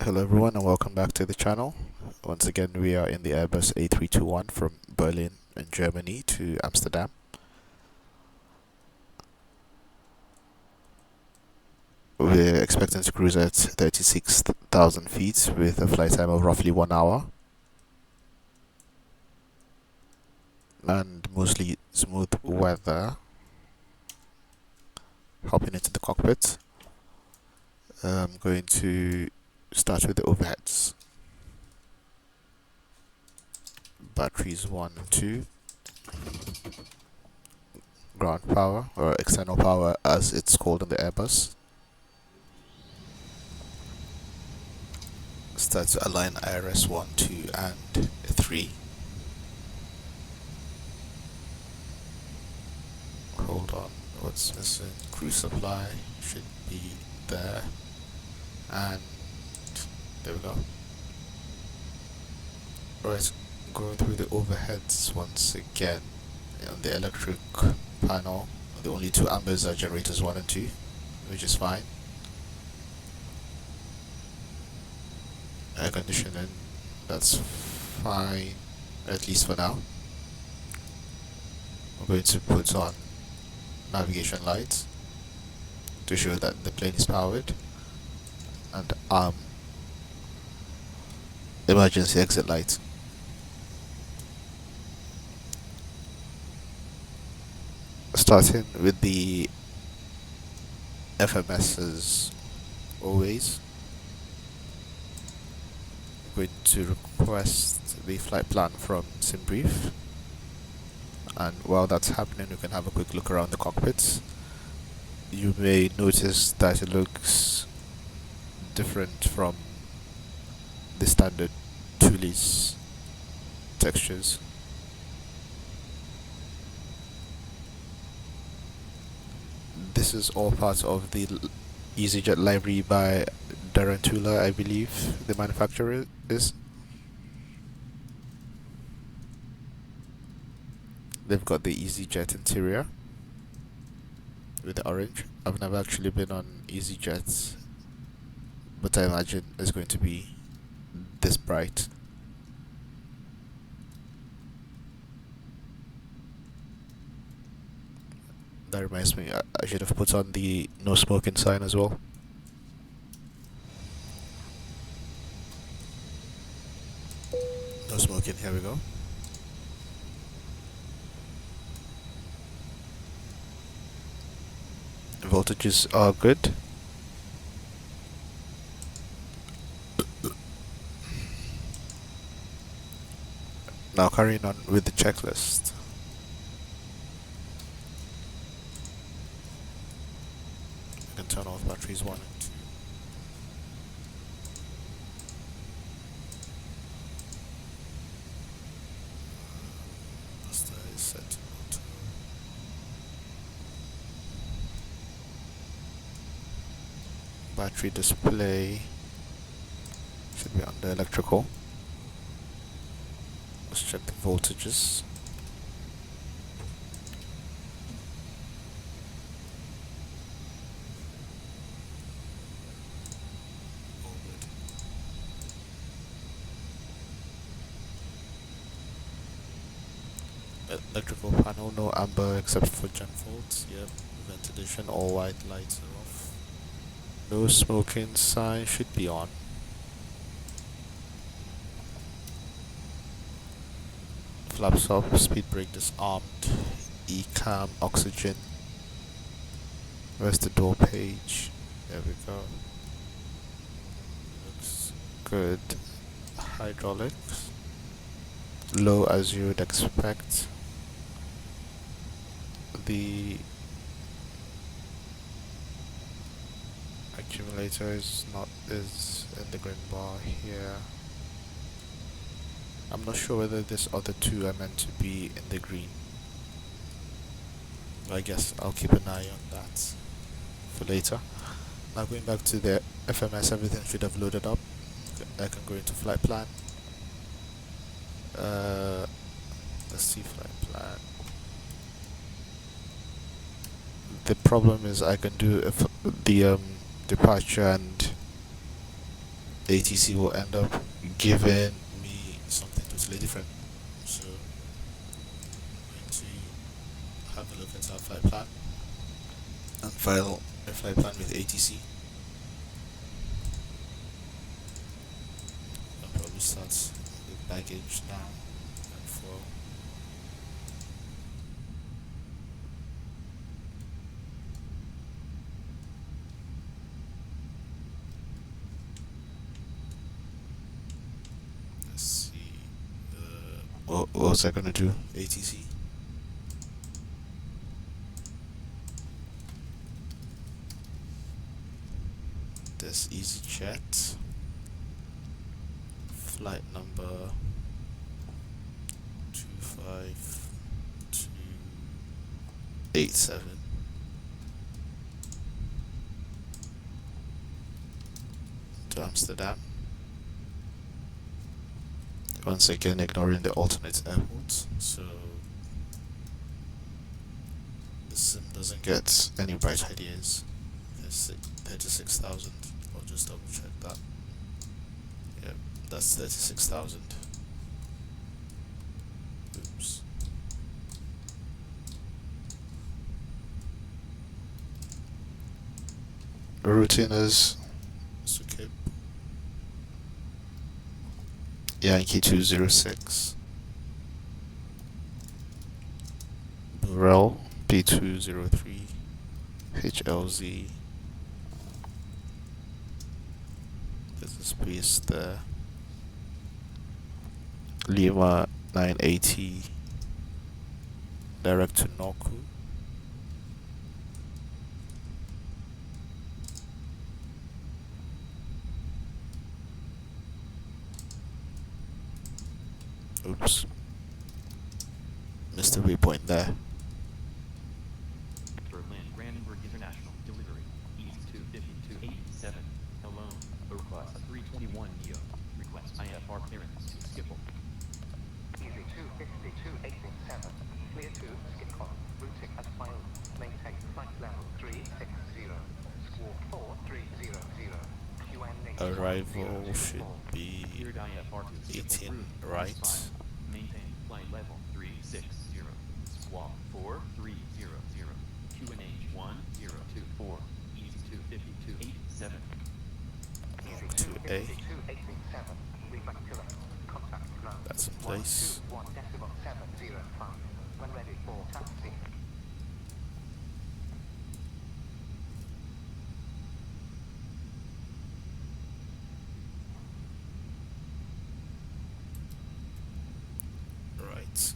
Hello everyone and welcome back to the channel. Once again we are in the Airbus A321 from Berlin in Germany to Amsterdam. We're expecting to cruise at 36,000 feet with a flight time of roughly 1 hour. And mostly smooth weather. Hopping into the cockpit. I'm going to start with the overheads. Batteries 1 and 2. Ground power, or external power as it's called in the Airbus. Start to align IRS 1, 2 and 3. Hold on, what's missing? Crew supply should be there. And there we go. Alright, going through the overheads once again. On the electric panel, the only two ambers are generators 1 and 2, which is fine. Air conditioning, that's fine, at least for now. I'm going to put on navigation lights to show that the plane is powered, and emergency exit light. Starting with the FMSs always. I'm going to request the flight plan from SimBrief, and while that's happening we can have a quick look around the cockpit. You may notice that it looks different from the standard Toliss textures. This is all part of the easyJet library by Tarantula, I believe the manufacturer is. They've got the easyJet interior with the orange. I've never actually been on easyJet, but I imagine it's going to be this bright. That reminds me, I should have put on the no smoking sign as well. No smoking, here we go. Voltages are good. Now carrying on with the checklist. We can turn off batteries 1 and 2. Master is set to auto. Battery display should be under electrical. Let's check the voltages. Electrical panel, no amber except for gen faults. Yep, ventilation, all white lights are off. No smoking sign should be on. Flaps up, speed brake disarmed, EHAM, oxygen. Where's the door page? There we go. Looks good. Hydraulics. Low as you would expect. The accumulator is in the green bar here. I'm not sure whether this other two are meant to be in the green. I guess I'll keep an eye on that for later. Now going back to the FMS, everything should have loaded up. I can go into flight plan. Let's see flight plan. The problem is I can do the departure and ATC will end up giving me something totally different. So I'm going to have a look at our flight plan and file a flight plan with ATC. I'll probably start with baggage now and for let's see, what was I gonna do? ATC. There's EasyJet, flight number 25287 to Amsterdam. Once again, ignoring the alternate airports, so the sim doesn't get any bright ideas. There's 36,000. I'll just double check that. Yeah, that's 36,000. Oops. The routine is okay. Yankee 206. Burrell P203 HLZ. There's a space there. Lima 980 direct to Noku. Oops. Missed the waypoint there. Brandenburg International delivery EAST-25287. Hello. Toliss A321neo. Request IFR clearance to Schiphol. EAST-25287. Clear to Schiphol. Routing as filed. Maintain flight level 360. Squawk 4300. Arrival should be Cleared IFR to Schiphol. 18 right. Maintain flight level 360. Squawk 4300. QNH 1024. EAST-25287. 2A. That's in place. When ready for taxi. Right.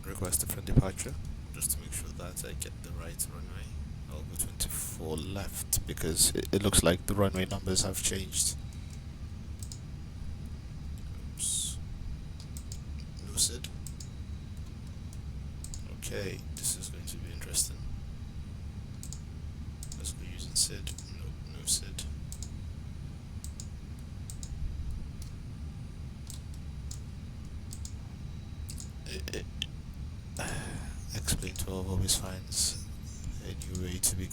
Request a friend departure, just to make sure that I get the right runway. I'll go 24 left because it looks like the runway numbers have changed. Oops. Lucid. Okay, this is going to be interesting. Let's go using SID. Nope, no SID. Explain 12 always finds a new way to be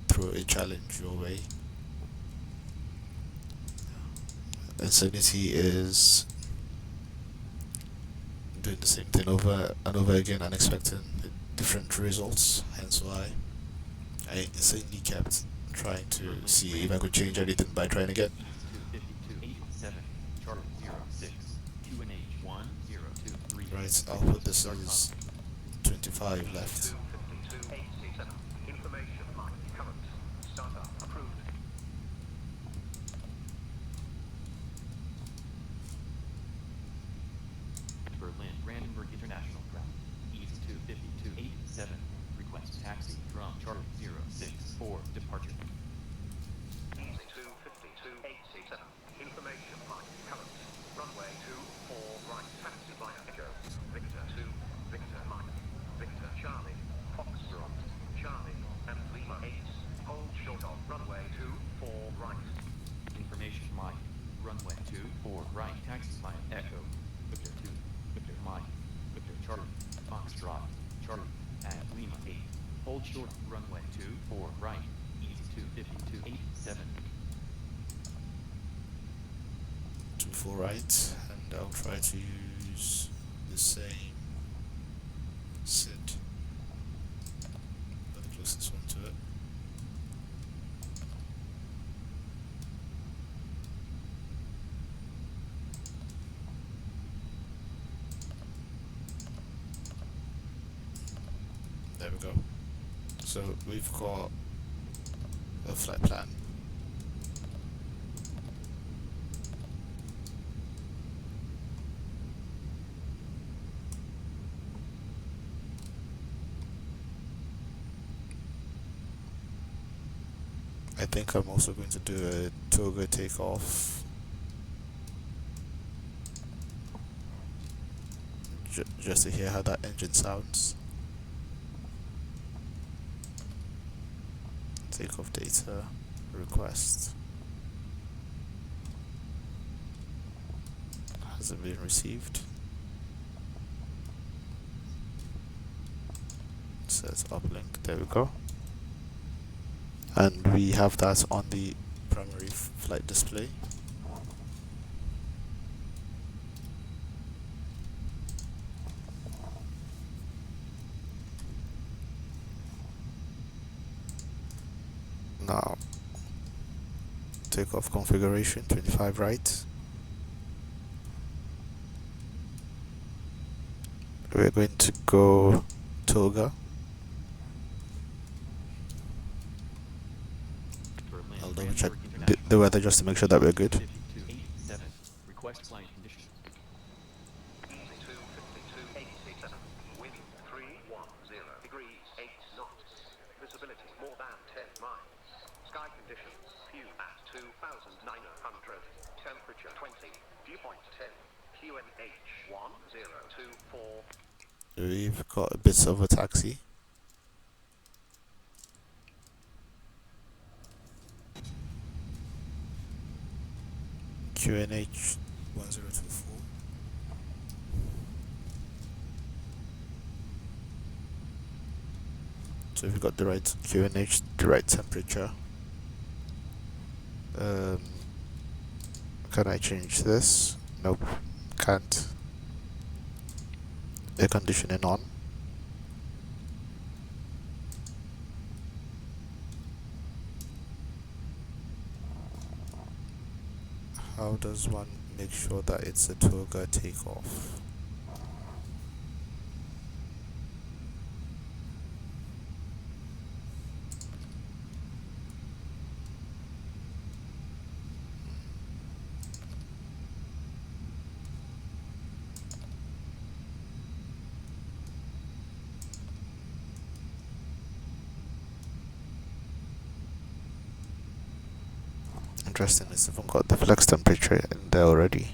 throw a challenge your way. Insanity is doing the same thing over and over again and expecting different results, hence why I insanely kept trying to see if I could change anything by trying again. Right, I'll put this as 25 left. Berlin, Brandenburg International ground. EAST-25287. Request taxi from Charlie 064 departure. EAST-25287. Information flight current. Runway 24 right. Taxi via Echo. Victor 2. Victor Mike. Victor Charlie. Foxtrot. Charlie. And Lima 8. Hold short of runway 24 right. Information Mike. Runway 24 right. Taxi via Echo. Victor 2. Victor Mike. Victor Charlie. Foxtrot. Charlie. And Lima 8. Hold hold short, runway 24 right, easy 25287. 24 right, and I'll try to use the same sit, the closest one to it. There we go. So we've got a flight plan. I think I'm also going to do a TOGA takeoff just to hear how that engine sounds. Takeoff data request hasn't been received. Says uplink. There we go. And we have that on the primary flight display. Now, takeoff configuration 25 right. We're going to go TOGA. I'll double check the weather just to make sure that we're good. 5287. Request flight conditions. Easy 25287. Wind 310 degrees 8 knots. Visibility more than 10 miles. Sky conditions few at 2,900. Temperature 20. Viewpoint 10. QNH 1024. We've got a bit of a taxi. QNH 1024. So we've got the right QNH, the right temperature. Can I change this? Nope, can't. Air conditioning on. How does one make sure that it's a TOGA takeoff? Interesting is if I've got the flex temperature in there already.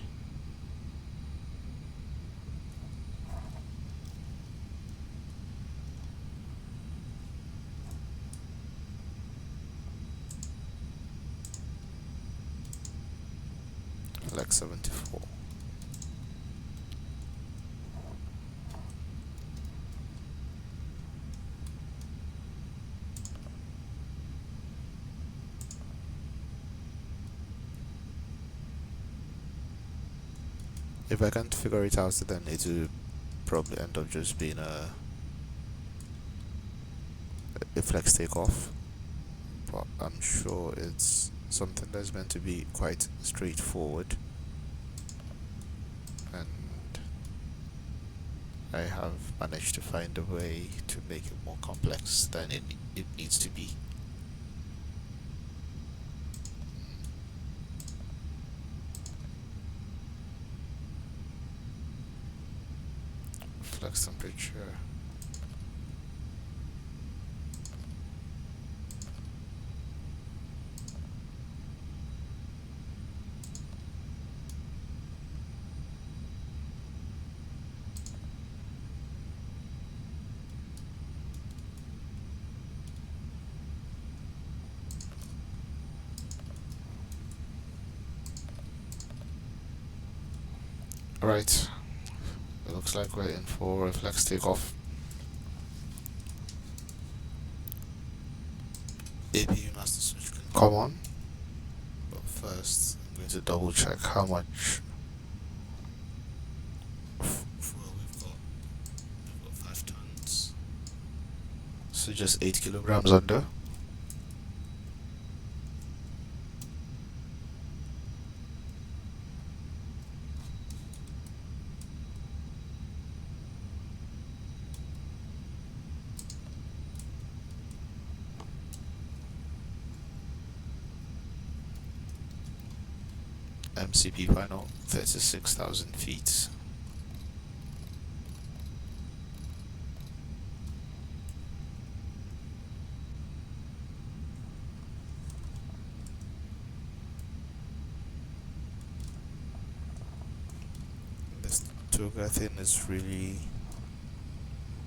Flex 74. If I can't figure it out, then it will probably end up just being a flex takeoff. But I'm sure it's something that's meant to be quite straightforward. And I have managed to find a way to make it more complex than it needs to be. Flex temperature. Right. It looks like we're in for a flex takeoff. APU master switch can come on, but first I'm going to double check how much fuel we've got. We've got 5 tons, so just 8 kilograms under. MCP final 36,000 feet. This TOGA thing is really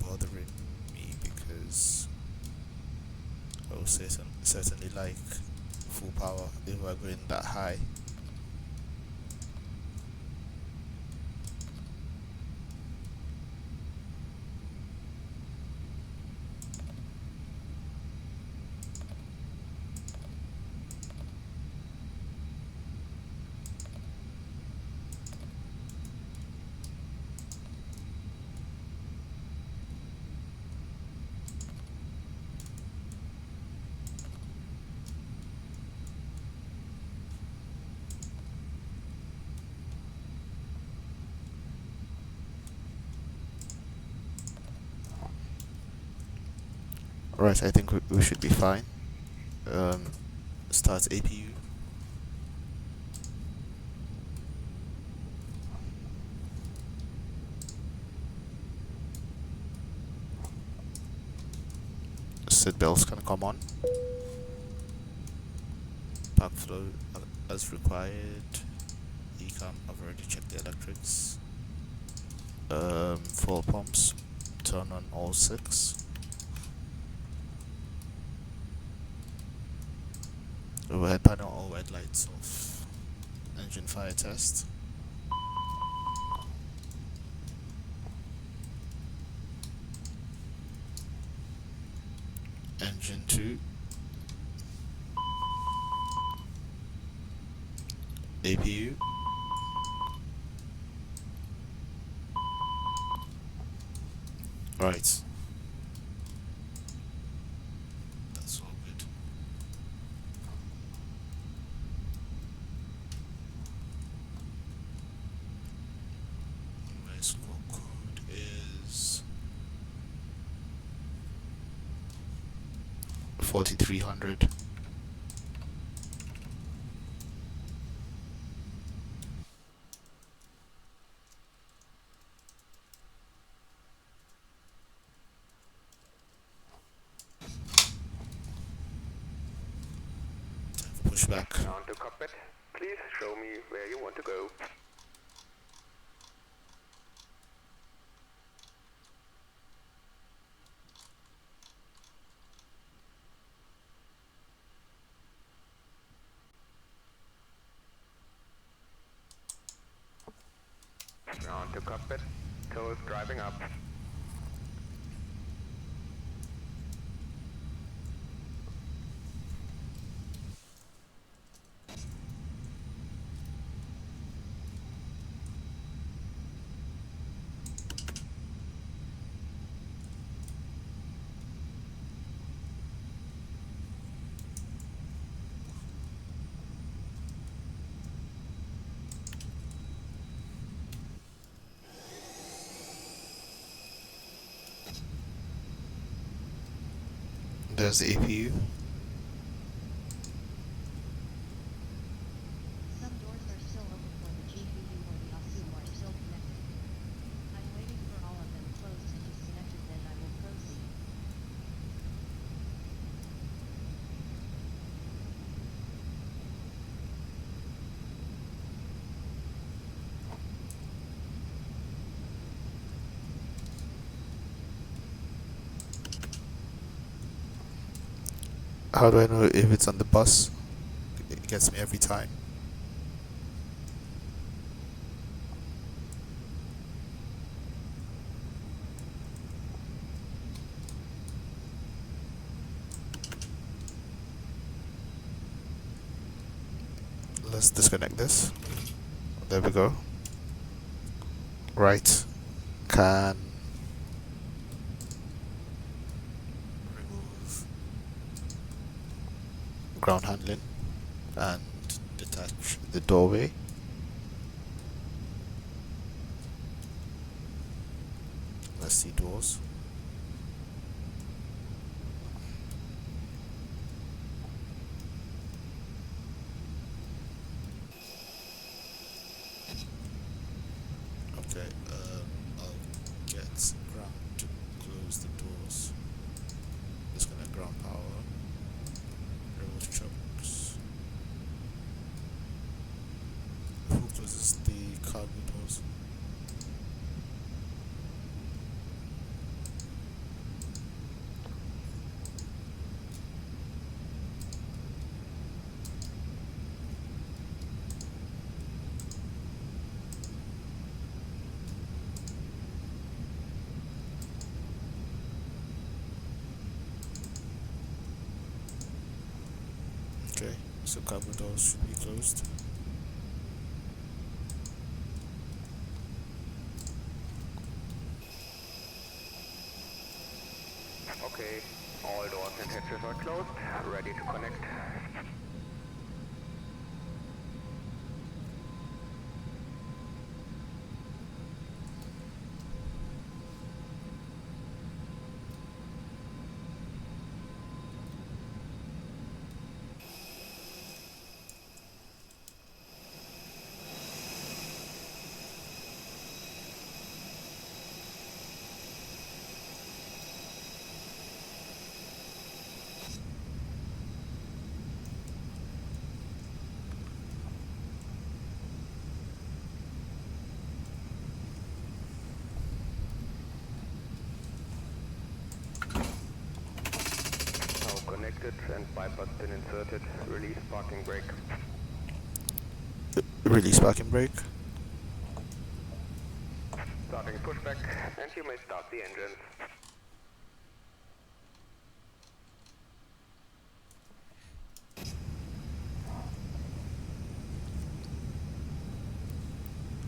bothering me because I would certainly like full power if we're going that high. Right, I think we should be fine. Start APU. Seat belts can come on. Pack flow as required. EHAM, I've already checked the electrics. Fuel pumps, turn on all 6. Overhead panel, all white lights off. Engine fire test. Engine 2. APU. Right. That's all good. My squawk code is 4300. Pushback. On to cockpit. Please show me where you want to go. On to cockpit. Toes driving up. There's the APU. Some doors are still open for the GPU or the ASU are still connected. I'm waiting for all of them closed and disconnected, then I will proceed. How do I know if it's on the bus? It gets me every time. let's disconnect this. There we go. Right, can remove ground handling and detach the doorway. Let's see doors. Okay, I'll get ground to close the doors. Disconnect ground power. Remove chokes. Who closes the cargo doors? Okay, so cargo doors should be closed. Okay, all doors and hatches are closed, ready to connect. Now connected and bypass pin inserted. Release parking brake. Release parking brake. Starting pushback, and you may start the engine.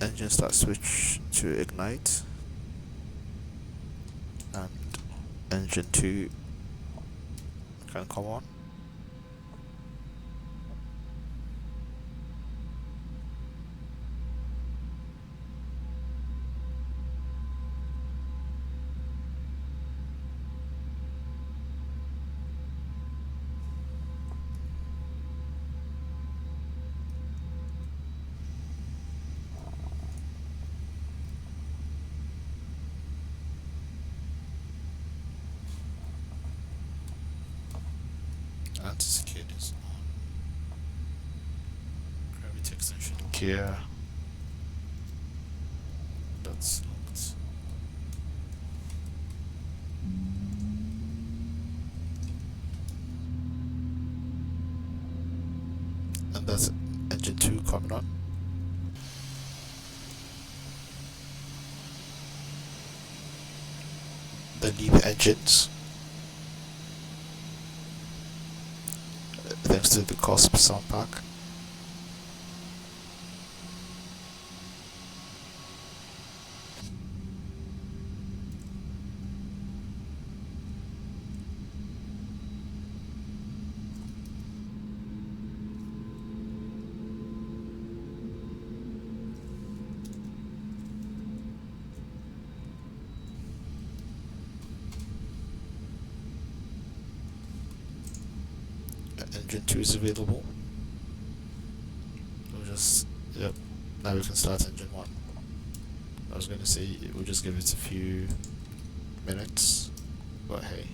Engine start switch to ignite, and engine 2 can come on. Anti-skid is on. Gravity extension gear. That's locked. And that's engine 2 coming on. The LEAP engines. Thanks to the KOSP Sound Pack. Engine 2 is available. We'll just, yep, now we can start engine 1. I was gonna say we'll just give it a few minutes, but hey.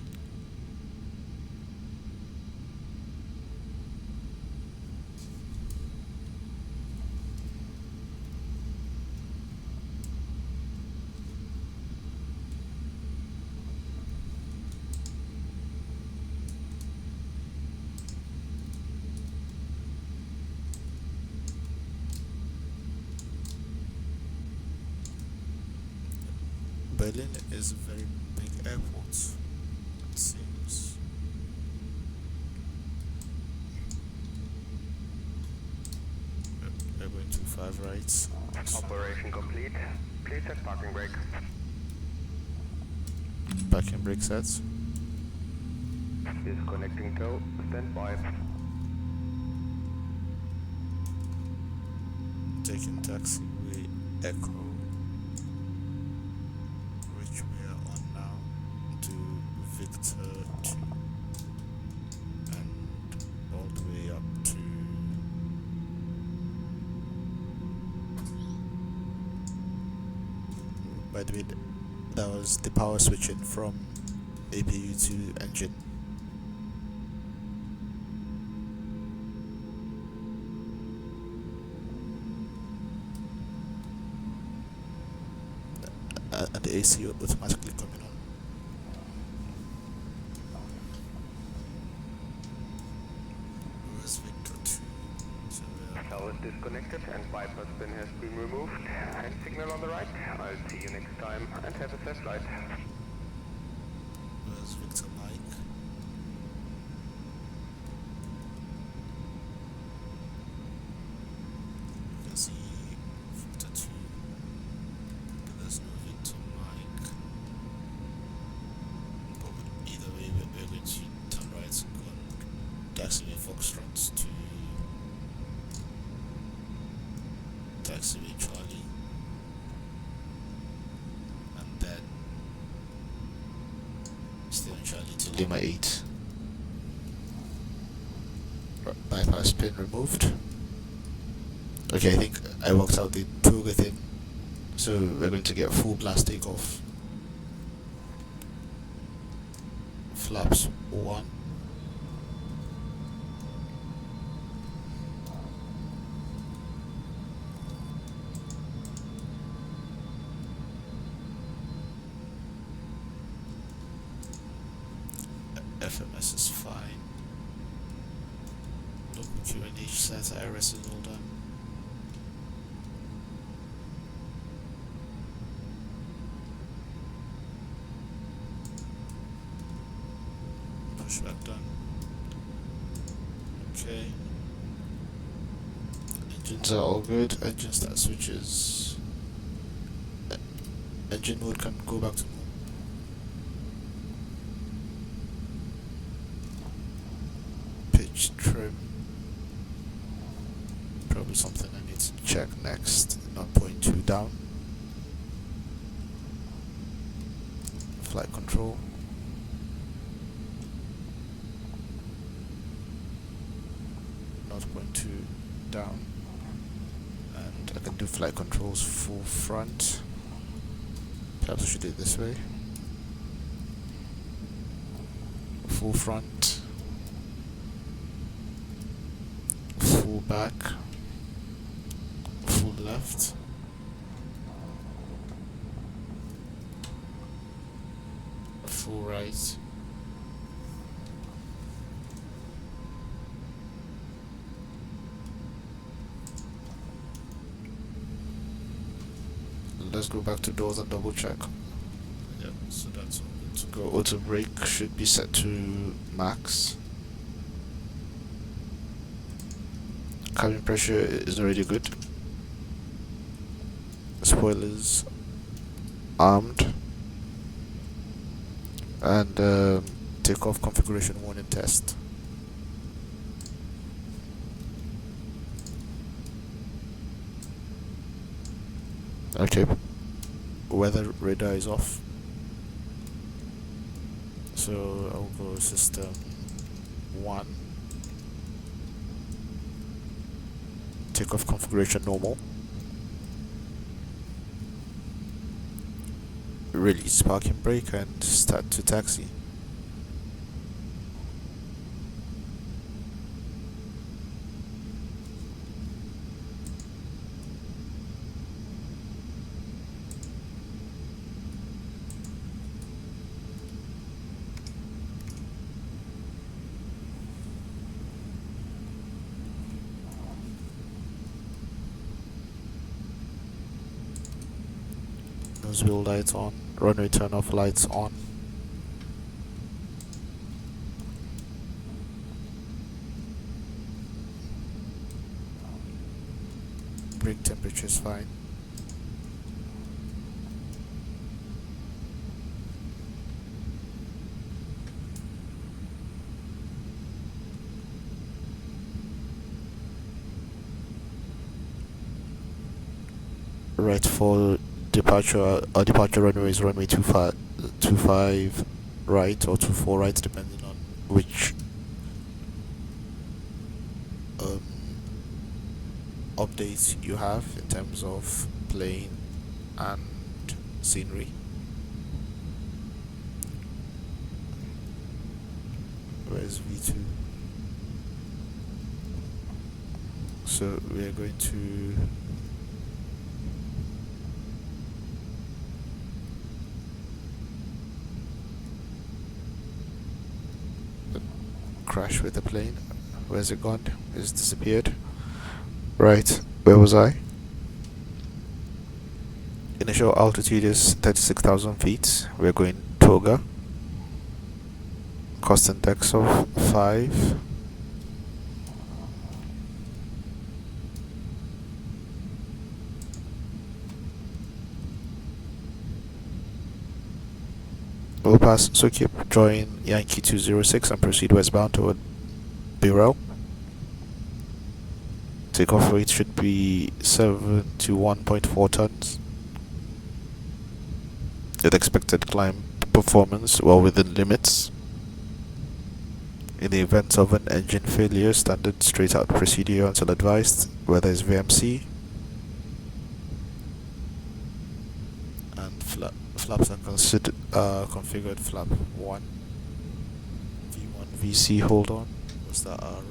Berlin is a very big airport, it seems. going to 5 right. Operation complete. Please set parking brake. Parking brake sets. Disconnecting tow. Stand by. Taking taxiway Echo, which we are on now, to Victor 2 and all the way up to by the way, that was the power switching from APU to engine. And the AC automatically coming on. Where's Victor 2? So Tow is disconnected and bypass pin has been removed. Hand signal on the right. I'll see you next time and have a test flight. where's Victor Mike? You can see Victor 2. There's no Victor Mike. But either way, we're going to turn right on taxiway Foxtrot to taxiway Charlie, and then stay on Charlie to Lima 8. Bypass pin removed. Okay, I think I worked out the TOGA thing. So we're going to get full blast takeoff. Flaps 1. FMS is fine. Local QNH set, IRS is all done. Pushback done. Okay. Engines are all good. Engine start switches. Engine mode can go back to normal. Pitch trim. Probably something I need to check next. 0.2 down. Flight control. Down, and I can do flight controls full front. Perhaps I should do it this way. Full front, full back, full left, full right. Let's go back to doors and double check. Yep, so that's all good to go. Auto brake should be set to max. Cabin pressure is already good. Spoilers armed. And takeoff configuration warning test. Okay, weather radar is off, so I'll go system 1, takeoff configuration normal, release parking brake and start to taxi. Nose wheel lights on, runway turn off lights on. Brig temperature is fine. Right, for departure, our departure runway is runway 25 right or 24 right, depending on which updates you have in terms of plane and scenery. Where's V2? So we are going to crash with the plane. Where's it gone? It's disappeared. Right, where was I? Initial altitude is 36,000 feet. We're going TOGA. Cost index of 5. We'll pass Sukip, join Yankee 206 and proceed westbound toward Birel. Takeoff weight should be 71.4 tons. With expected climb performance well within limits. In the event of an engine failure, standard straight out procedure until advised, weather is VMC. And flaps are configured flap 1. V1 VC, hold on. What's that runway?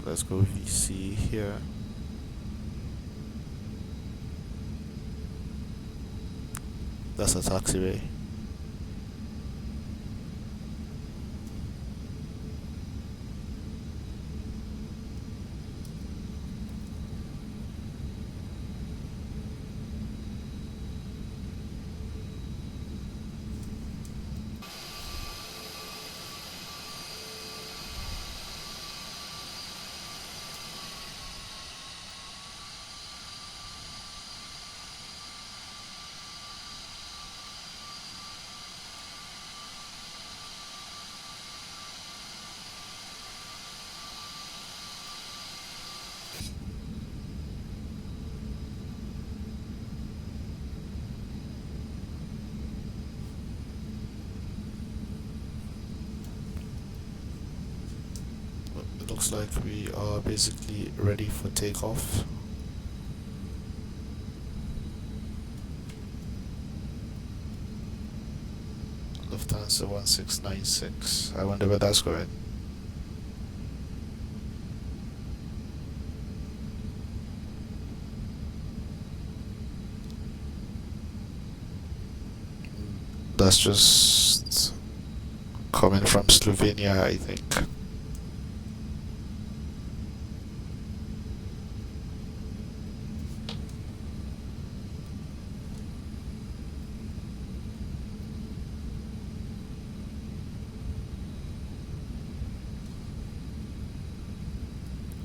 Let's go VC here. That's a taxiway. Looks like we are basically ready for takeoff. Lufthansa 1696. I wonder where that's going. That's just coming from Slovenia, I think.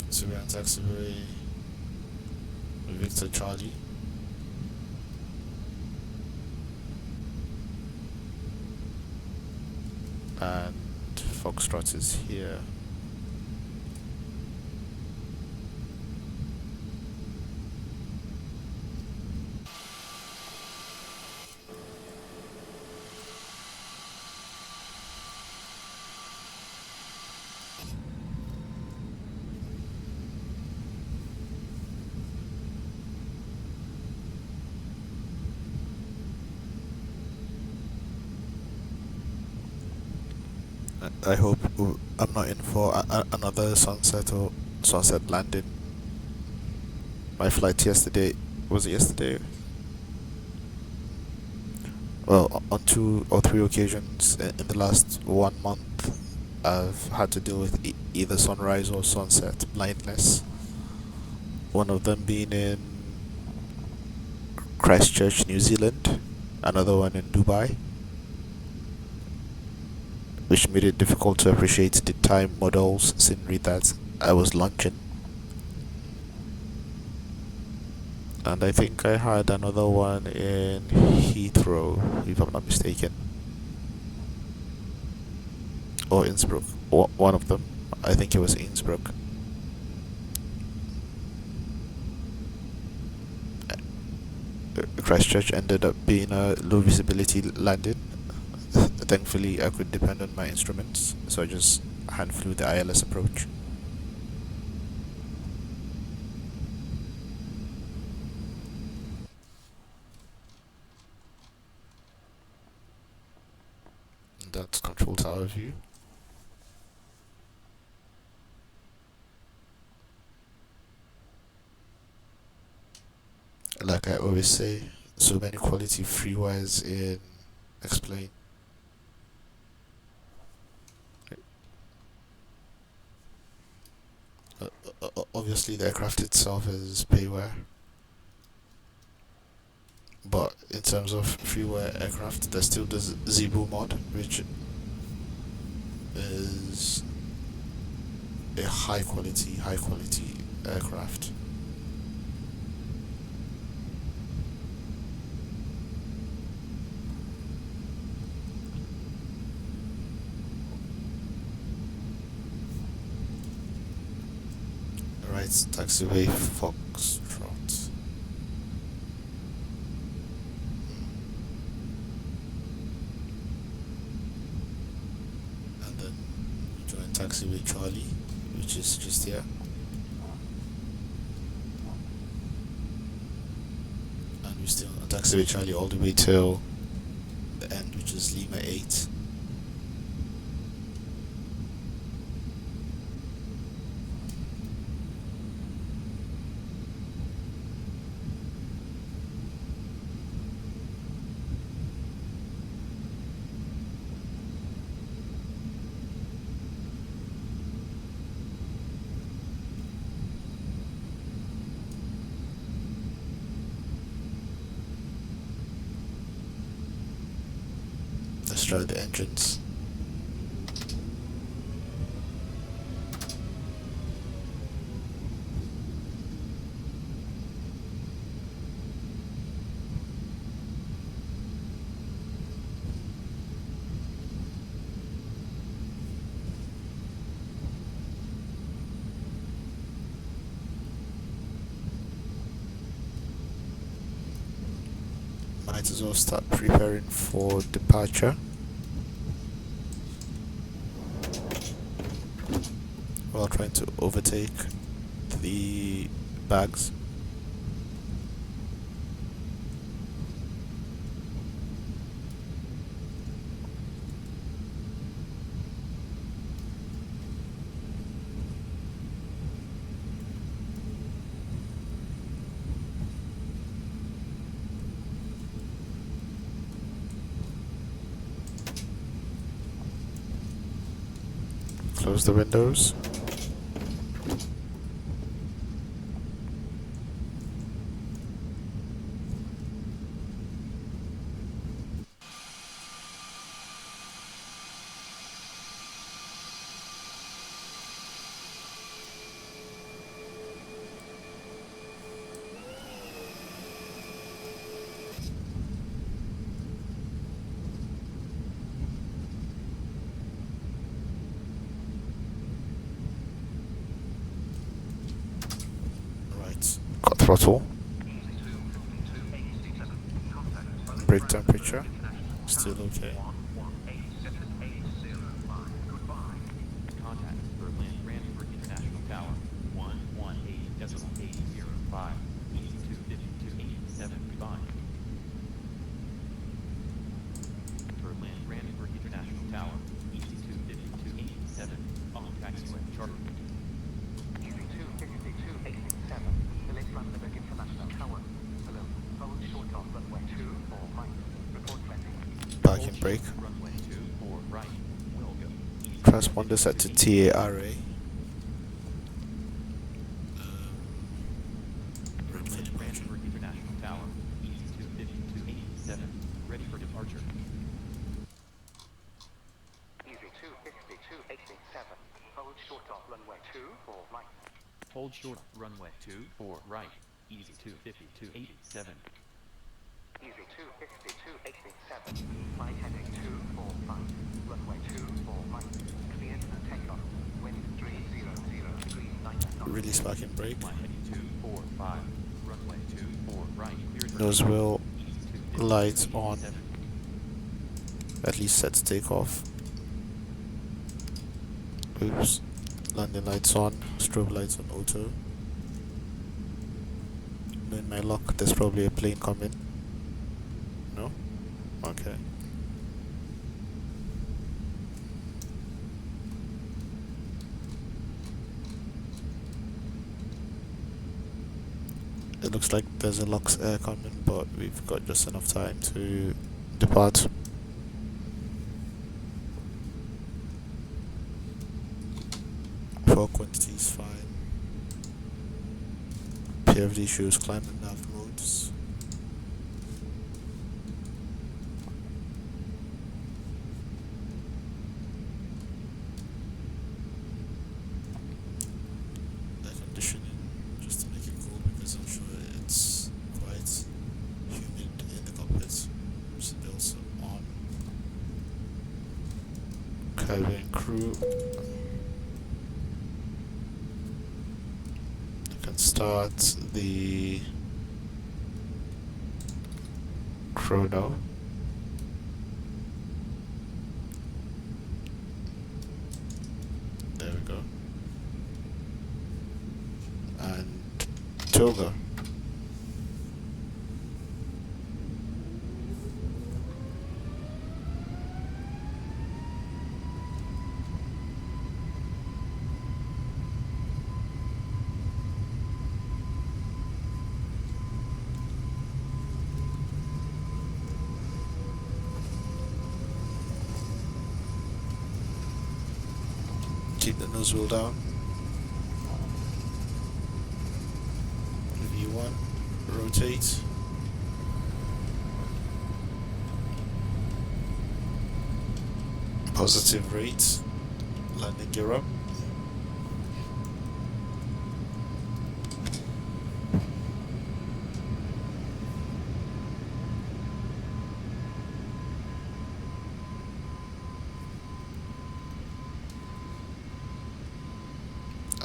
So we're on taxiway Victor Charlie. And Foxtrot is here. I hope I'm not in for another sunset or sunset landing. My flight yesterday, was it yesterday? Well, on 2 or 3 occasions in the last 1 month, I've had to deal with either sunrise or sunset blindness. One of them being in Christchurch, New Zealand, another one in Dubai, which made it difficult to appreciate the time, models, scenery that I was launching. And I think I had another one in Heathrow, if I'm not mistaken, or Innsbruck. One of them. I think it was Innsbruck. Christchurch ended up being a low visibility landing. Thankfully, I could depend on my instruments, so I just hand flew the ILS approach. And that's control tower view. Like I always say, so many quality freewares in Explain. Obviously, the aircraft itself is payware, but in terms of freeware aircraft, there's still the Zebu mod, which is a high quality aircraft. Right, taxiway Foxtrot. And then we join taxiway Charlie, which is just here. And we still on taxiway Charlie all the way till the end, which is Lima 8. Let's try the entrance. Might as well start preparing for departure. While trying to overtake the bags. Close the windows. Got throttle. Brake temperature. Still okay. Contact Berlin Brandenburg International Tower 118.805 EC25287 goodbye. Berlin Brandenburg International Tower EC25287 on taxiway charter. EC25287, Berlin Brandenburg International Tower. Hello, hold short off runway 24 right. Report landing. Parking brake. Runway 24 right. Will go. Transponder set to TARA. Berlin Brandenburg International Tower EC25287 ready for departure. EC25287, hold short off runway 24 right. Hold short runway 24 right. Easy 250 to 87. Easy 250 to 87. Flight heading 245. Runway 24 right. Cleared for takeoff. Wind 300 degrees 9 knots. Release parking brake. Flight heading 245. Runway 24 right. Cleared for Nose takeoff. wheel Easy 250 lights to on. 87. At least set to take off. Oops. Landing lights on. Strobe lights on auto. Knowing my luck, there's probably a plane coming. No? Okay. It looks like there's a Lux Air coming, but we've got just enough time to depart. For quantity is fine. PFD shows climb and nav modes. Air conditioning, just to make it cool, because I'm sure it's quite humid in the cockpit. So also on. Cabin crew. Start the chrono. There we go. And TOGA. Keep the nose wheel down. V1, rotate. Positive rate. Landing gear up.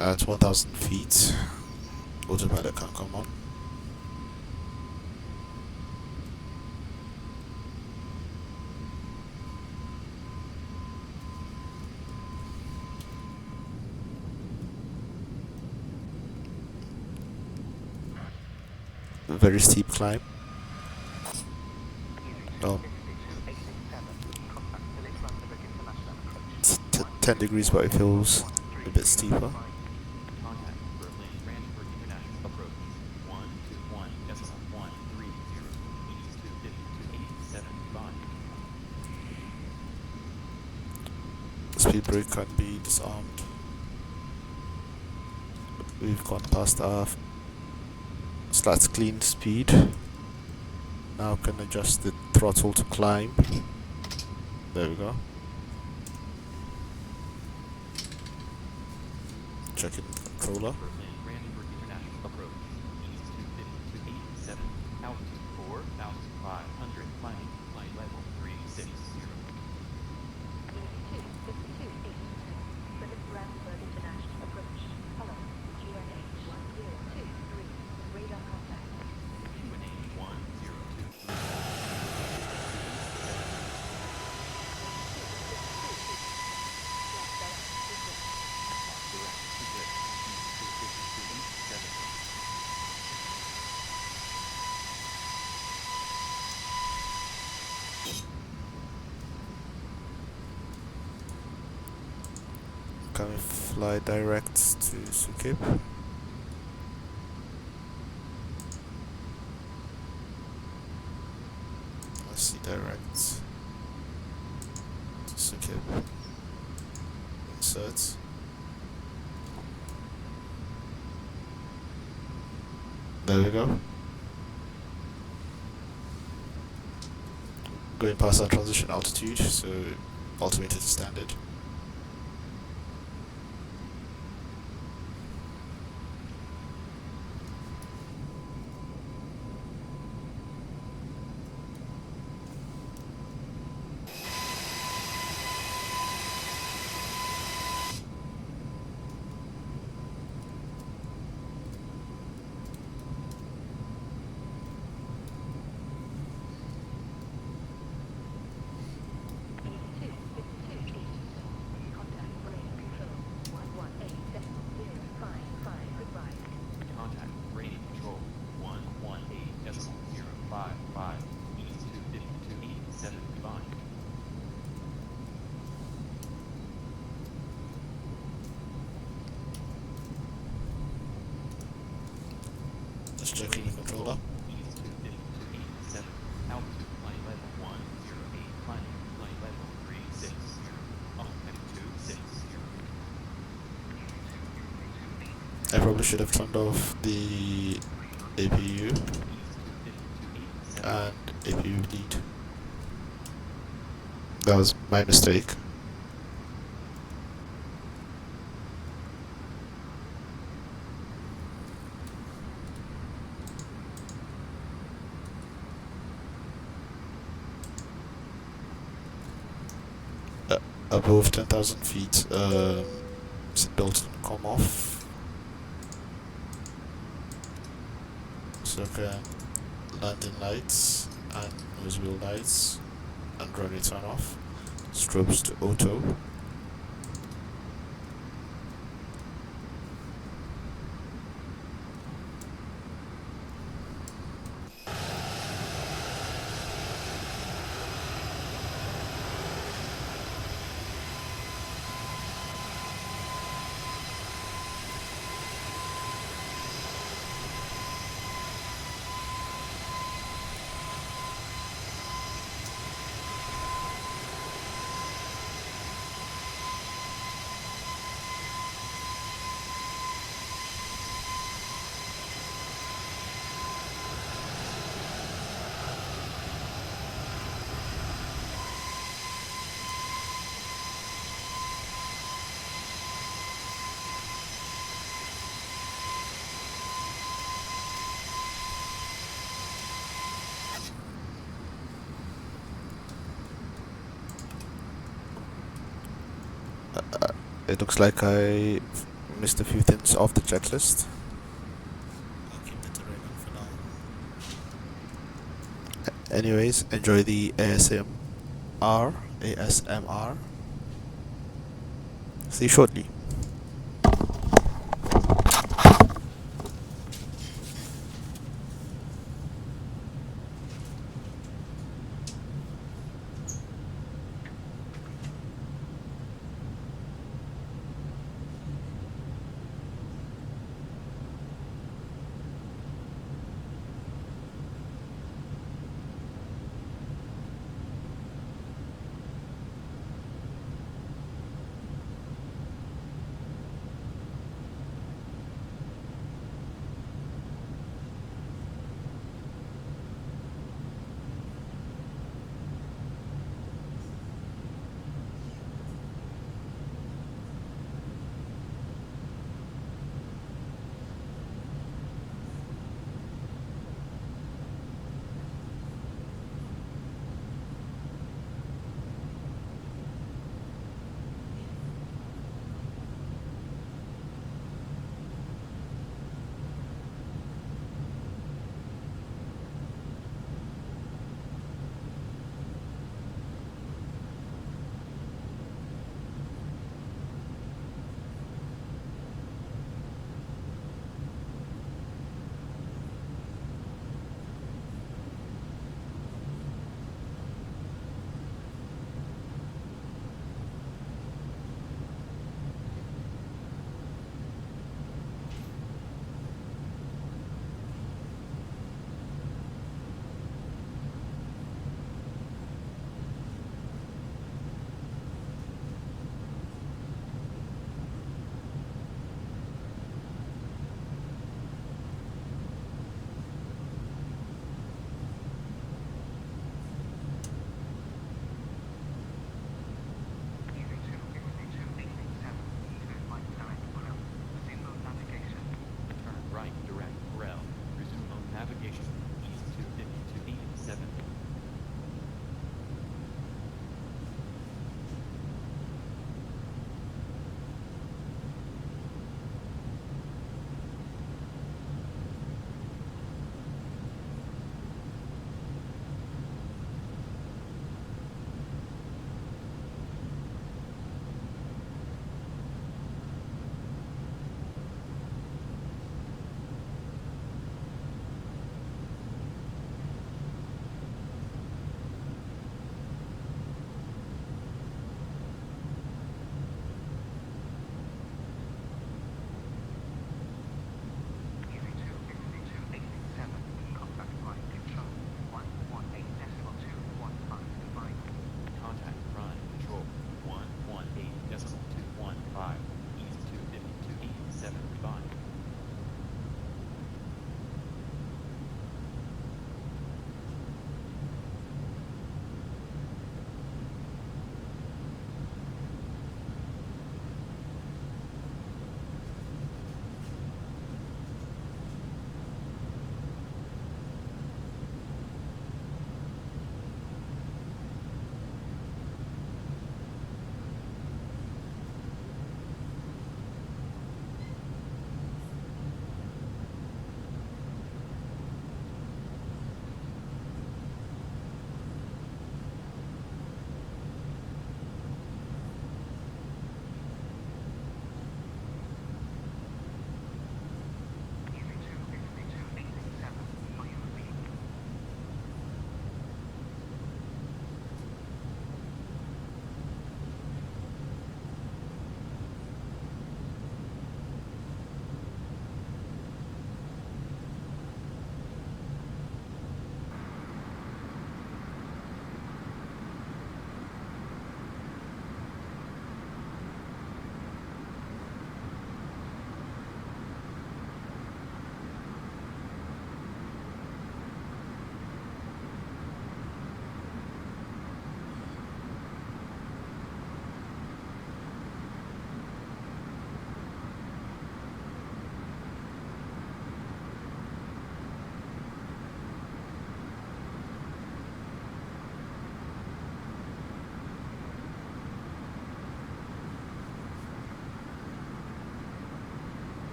At 1,000 feet, autopilot can come on. Very steep climb. It's 10 degrees, but it feels a bit steeper. Contact Berlin Brandenburg International approach 121.130. Easy 250 to 87. Speed brake can be disarmed. We've gone past our slats clean speed. Now can adjust the throttle to climb. There we go. Checking the controller. Berlin Brandenburg International approach Easy 250 to 87. Altitude 4,500. Climbing. Flight level 360. Berlin Brandenburg International approach. Hello. QNH 1023. Radar contact. QNH 102. Can we fly direct to Schiphol? Let's see, direct to Schiphol. Insert. There we go. Going past our transition altitude, so altimeter to standard. checking the controller. East 250 to 87, altitude flight level 108, climbing flight level 36, off heading 26. I probably should have turned off the APU East 250 to 87, and APU lead. That was my mistake. Above 10,000 feet, seatbelts don't come off. So can landing lights and nose wheel lights and runway turn off. Strobes to auto. It looks like I missed a few things off the checklist. I'll keep the terrain on for now. Anyways, enjoy the ASMR. See you shortly.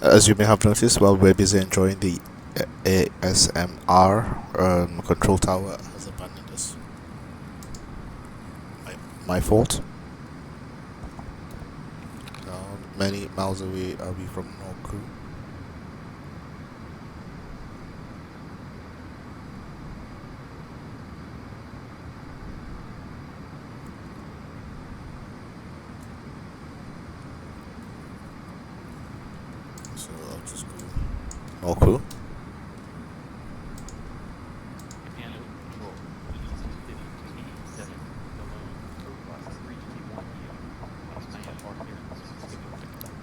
As you may have noticed, while we're busy enjoying the ASMR, control tower has abandoned us. My fault. How many miles away are we from Norku? So I'll just go Norku. Command open control. E250 to E7. Alone. Toliss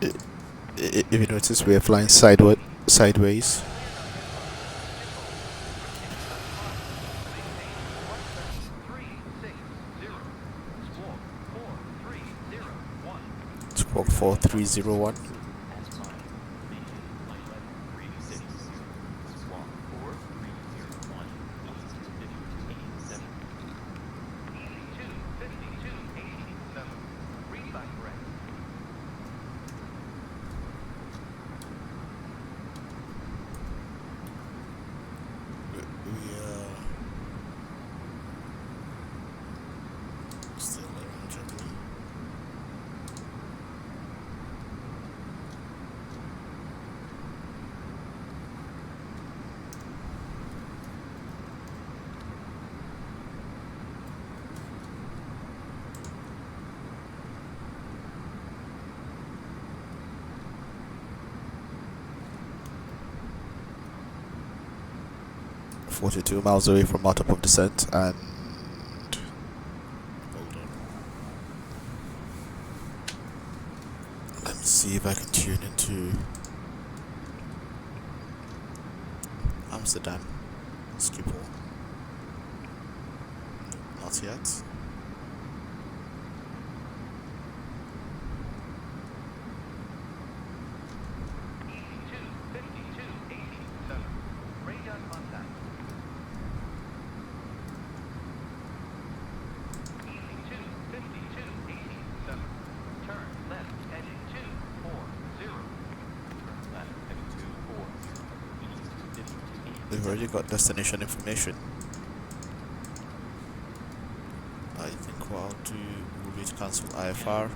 A321neo. If you notice, we are flying sideways. Squawk 4301. We are still around Germany. .42 miles away from our top of descent, and hold on. Let me see if I can tune into Amsterdam, Schiphol. Not yet. We've already got destination information. I think what I'll do will be to cancel IFR.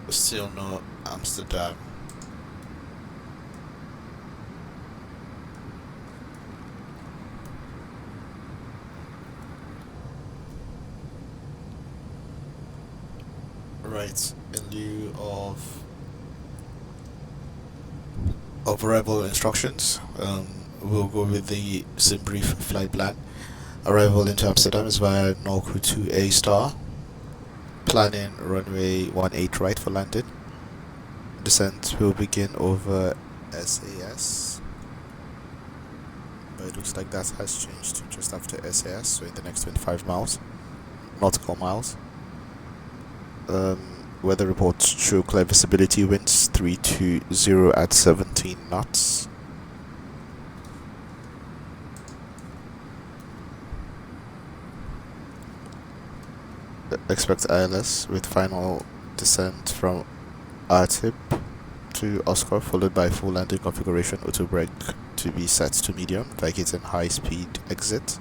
Still no Amsterdam. Right, in lieu of arrival instructions, we'll go with the sim brief flight plan. Arrival into Amsterdam is via Norku 2A star. Planning runway 18 right for landing. Descent will begin over SAS. But it looks like that has changed to just after SAS, so in the next 25 miles, nautical miles. Weather reports show clear visibility, winds 320 at 17 knots. Expect ILS with final descent from RTIP to Oscar, followed by full landing configuration, auto brake to be set to medium, vacating high speed exit.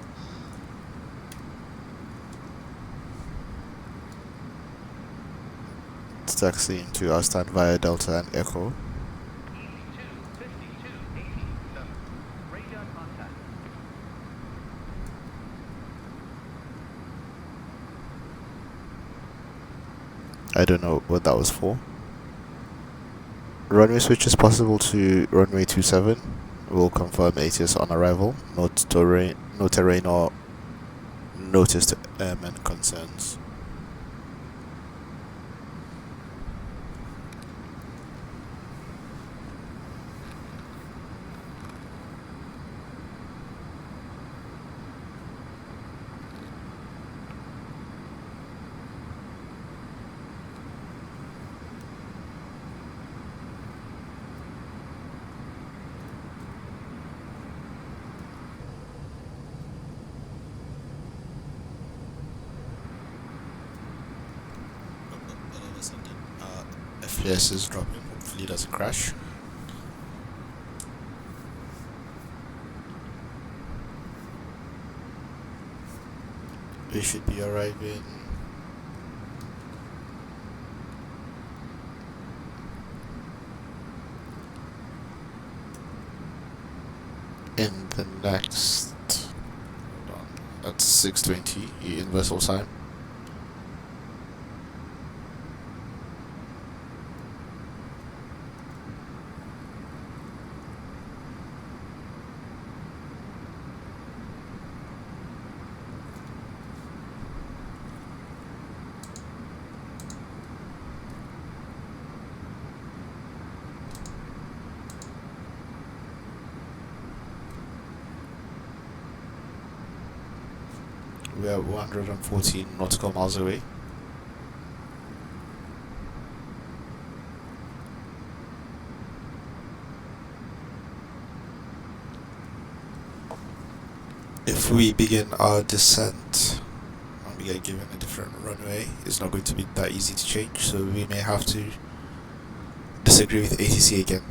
Taxiing to our stand via Delta and Echo. I don't know what that was for. Runway switch is possible to runway 27. We'll confirm ATS on arrival. No terrain or notice to airmen concerns. FPS is dropping, hopefully it doesn't crash. We should be arriving in the next, hold on, at 6:20 universal time. We are 114 nautical miles away. If we begin our descent and we get given a different runway, it's not going to be that easy to change, so we may have to disagree with ATC again.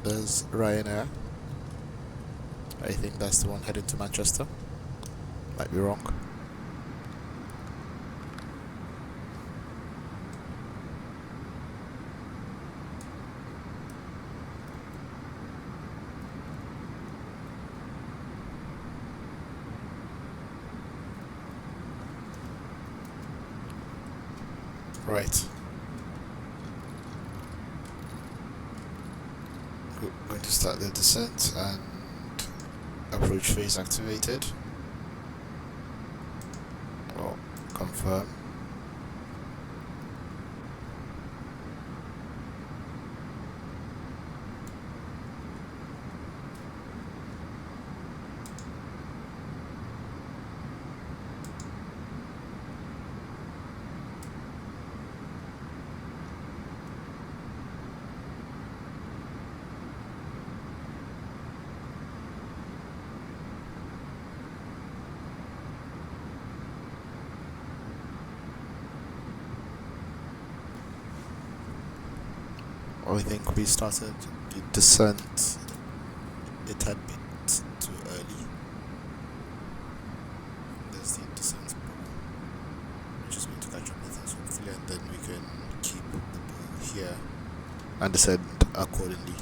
There's Ryanair. I think that's the one headed to Manchester. Might be wrong. Right. We're going to start the descent and approach phase activated. Well, confirm. I think we started the descent. It had been too early. There's the descent ball. We're just going to catch up with us hopefully, and then we can keep the ball here and descend accordingly.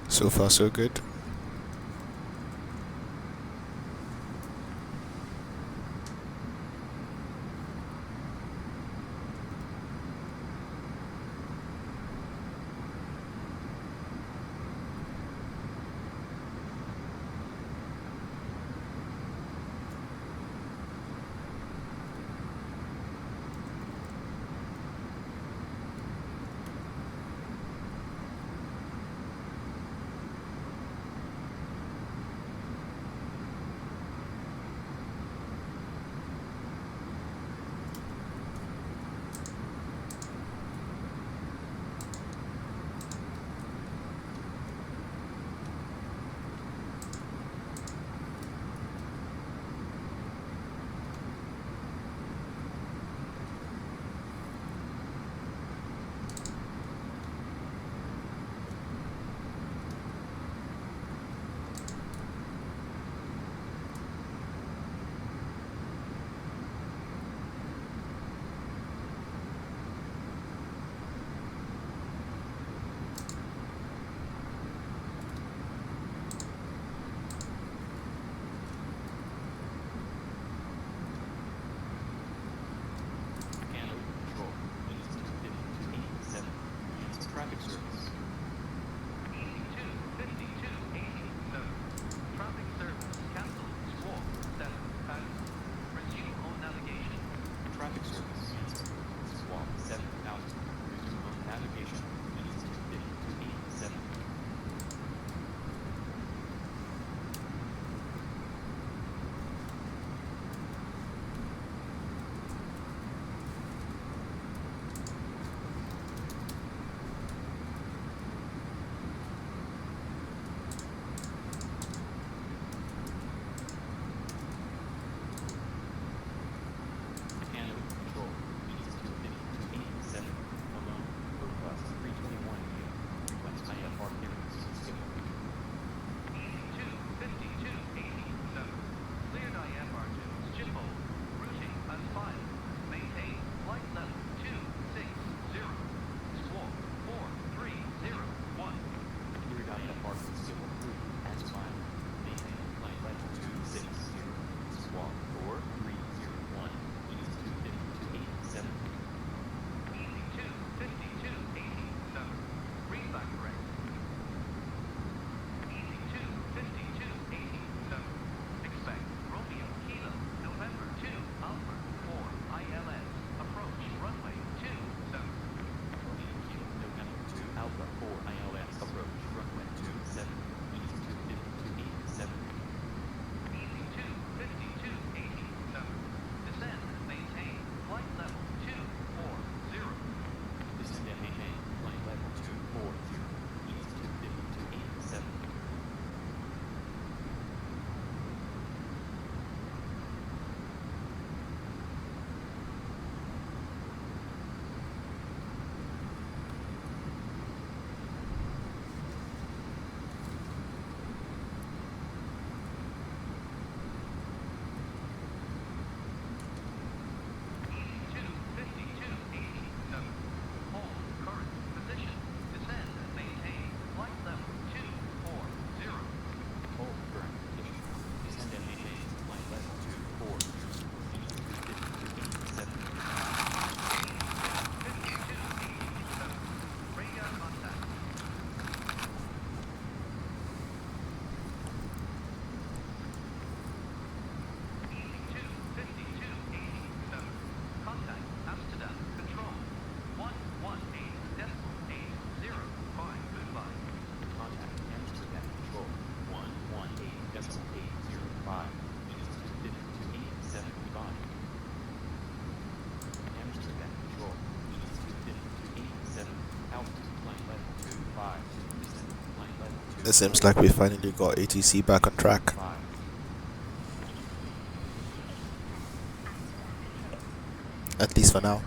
So far so good. It seems like we finally got ATC back on track. 5. At least for now.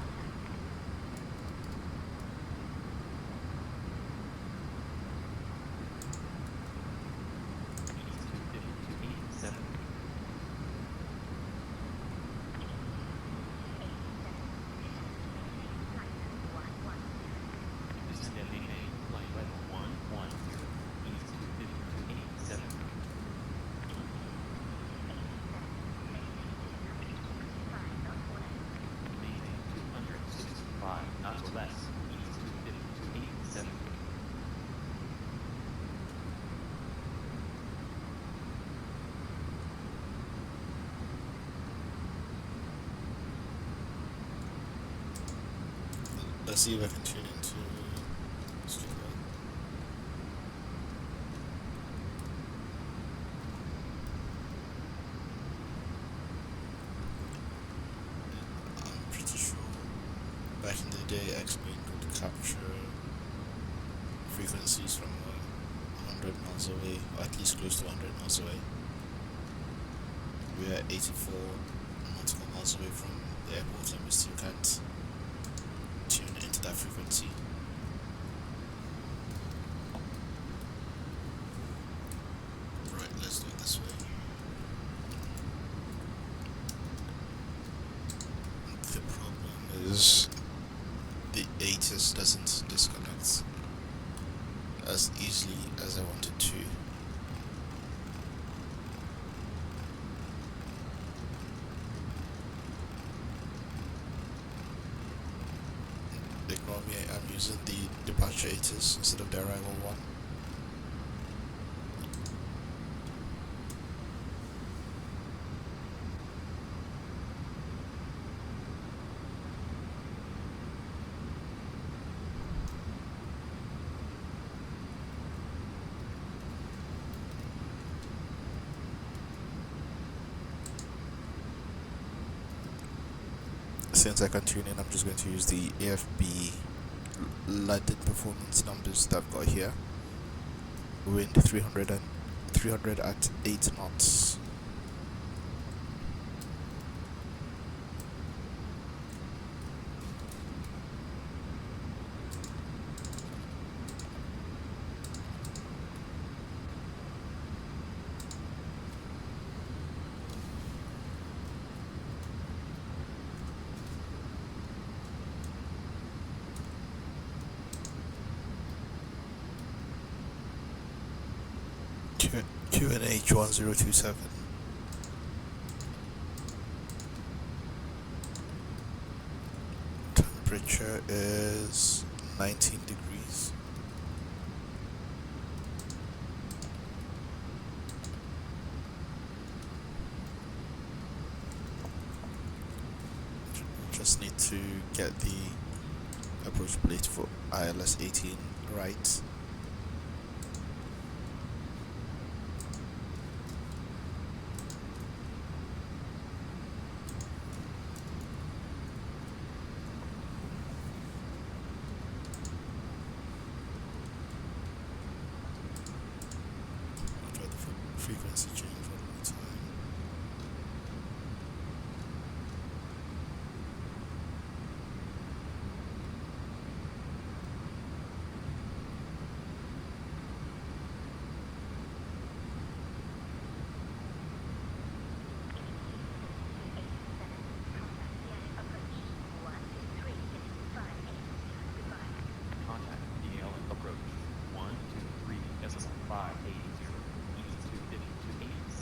Let's see if I can tune into Schiphol. I'm pretty sure back in the day X-Plane could capture frequencies from 100 miles away, or at least close to 100 miles away. We're 84 nautical miles away from the airport and we still can't tune into that frequency. Right, let's do it this way. The problem is the ATIS doesn't disconnect as easily as I wanted to. Ignore me, I'm using the departure ATIS instead of the arrival one. Since I can tune in, I'm just going to use the AFB London performance numbers that I've got here. Wind 300 at 8 knots. QNH 1027. Temperature is 19 degrees. Just need to get the approach plate for ILS 18 right. Frequency change one more time. Contact DL approach 123 SSL 580 East 250 to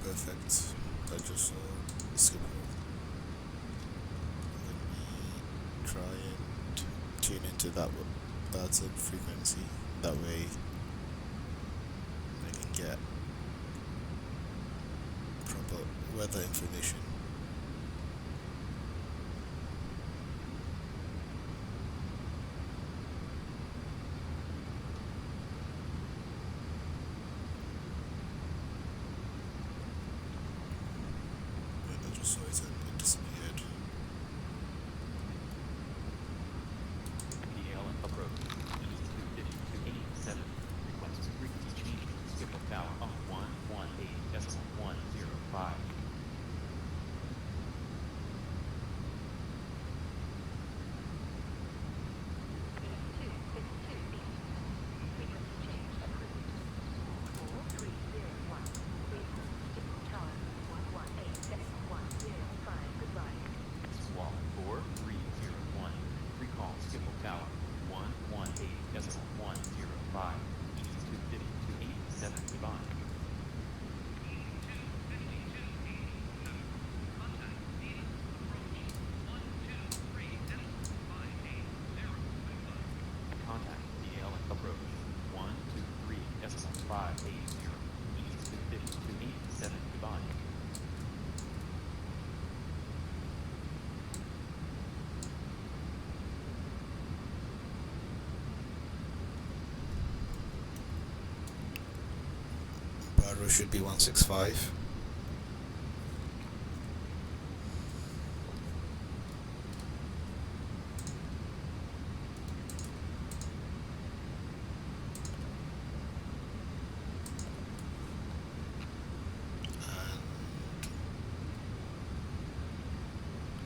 perfect. I just saw Schiphol. Let me try and tune into that frequency. That way I can get proper weather information. I just saw it and it disappeared. PL approach. E25287. Request frequency change. Schiphol Tower on 118.105. Frequency change approved. 4301. Schiphol Tower 118.105. Goodbye. Squall 4301. Recall Schiphol Tower 118.105. E25287. Goodbye. Contact DL approach 123.580. E25287. Goodbye. Barrow should be 165. And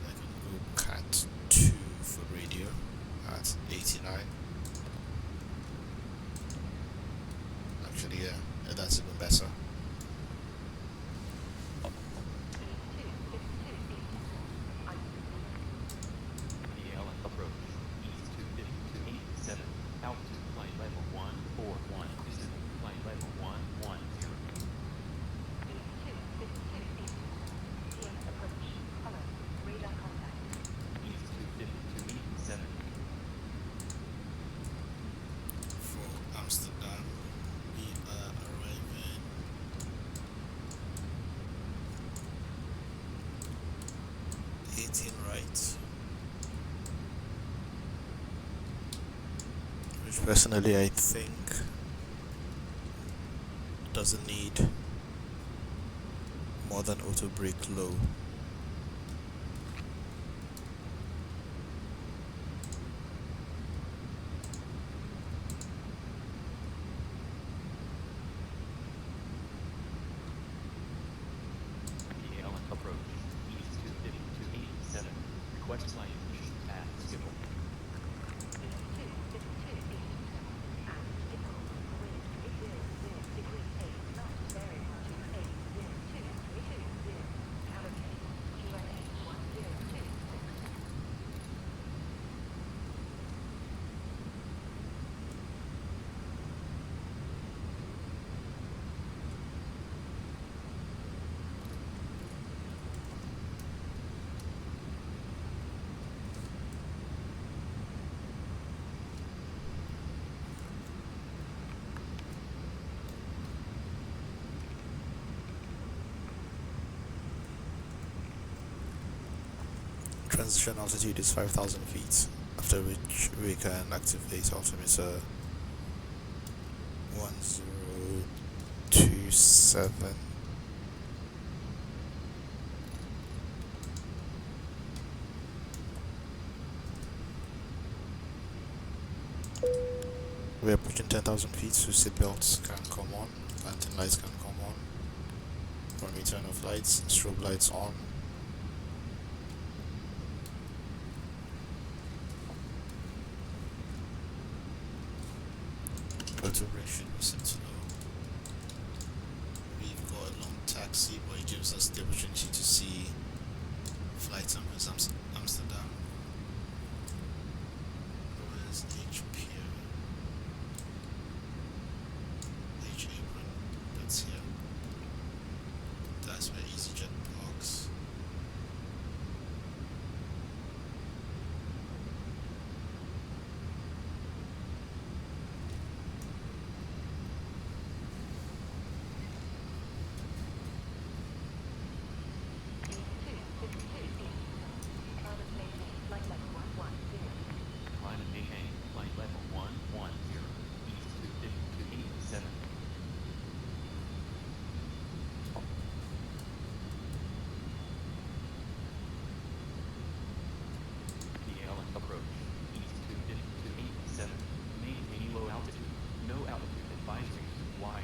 I can go cat 2 for radio at 89. Actually, yeah, that's even better. DL approach. E25287. Altitude flight level 141. Descent flight level 110. TM approach. Follow. Radar contact. E25287. For Amsterdam, we are arriving 18 right, which personally I think doesn't need more than auto brake low. DL approach. E25287. Request flight position at Schiphol. At Schiphol. Wind 800 degrees 8 knots. Bearing 2802320. Allocate. QNH 1026. Transition altitude is 5,000 feet, after which we can activate altimeter 1027. We are approaching 10,000 feet, so seatbelts can come on, lantern lights can come on. When we turn off lights, strobe lights on. Auto brake should be set to low. We've got a long taxi, but it gives us the opportunity to see FlyTampa Amsterdam. Where's H Pier? H apron. That's here. That That's where EasyJet parks. Climb and maintain flight level 110, east to 87. Airline approach, east to 87. Maintaining low altitude, no altitude advisory, wire.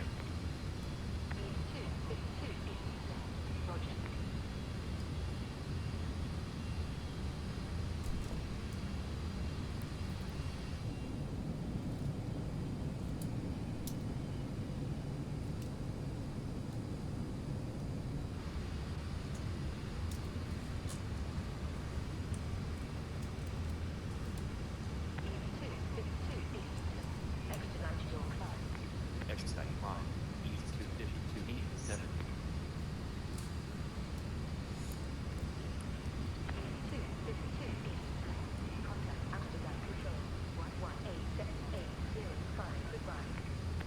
Exercise 5, east to 87.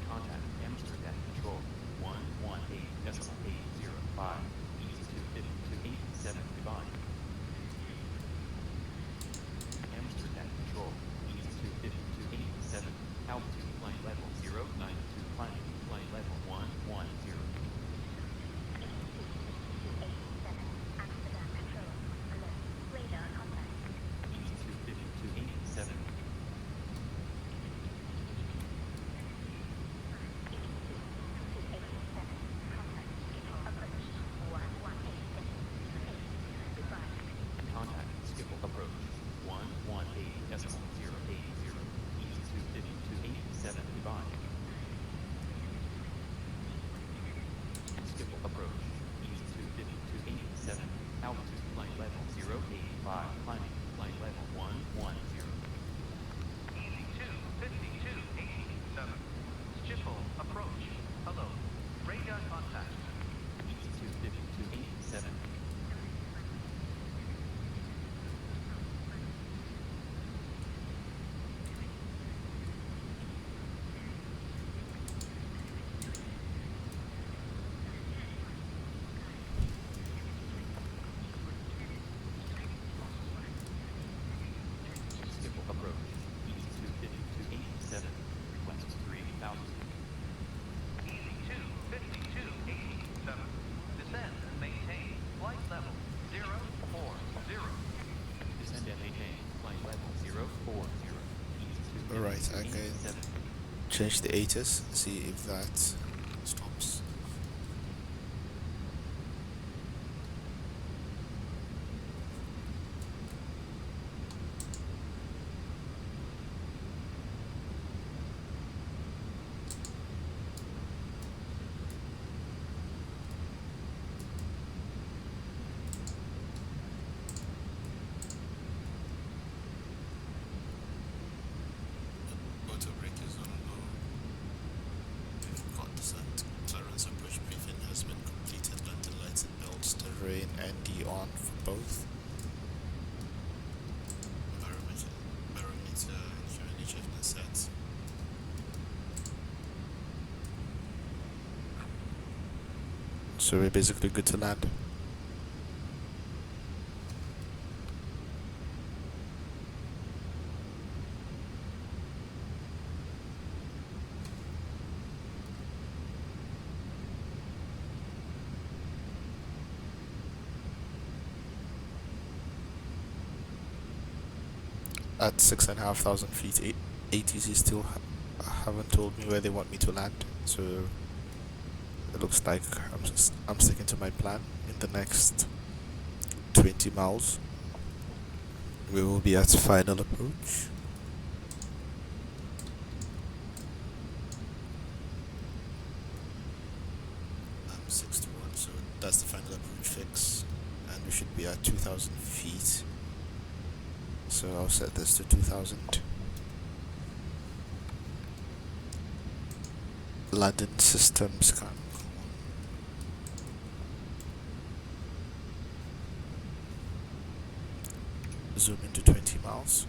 Contact Amsterdam Control 118.805, east to 87. Goodbye. Amsterdam Control, east to 87. Altitude flight level 092, climbing flight level 110. East to 87. Contact Schiphol approach 118.080, east to 87. Goodbye. Schiphol approach, east to 87. Altitude flight level 085, climbing flight level 110. Easy 25287. Schiphol approach. Hello. Radar contact. East to 87. Schiphol approach, east to 87. Request 3000. Easy 25287. Descend and maintain flight level 040. Descend and maintain flight level 040, east to Alright, I can 87. change the ATIS, see if that stops. Auto brake is on low. We've got descent. Clearance approach briefing has been completed. Landing lights and belts, terrain and D on for both. Barometer and humanity have been set. So we're basically good to land. At 6,500 feet, ATC still haven't told me where they want me to land, so it looks like I'm sticking to my plan. In the next 20 miles, we will be at final approach. 61, so that's the final approach fix, and we should be at 2,000 feet. So I'll set this to 2,000. Landing systems can zoom into 20 miles.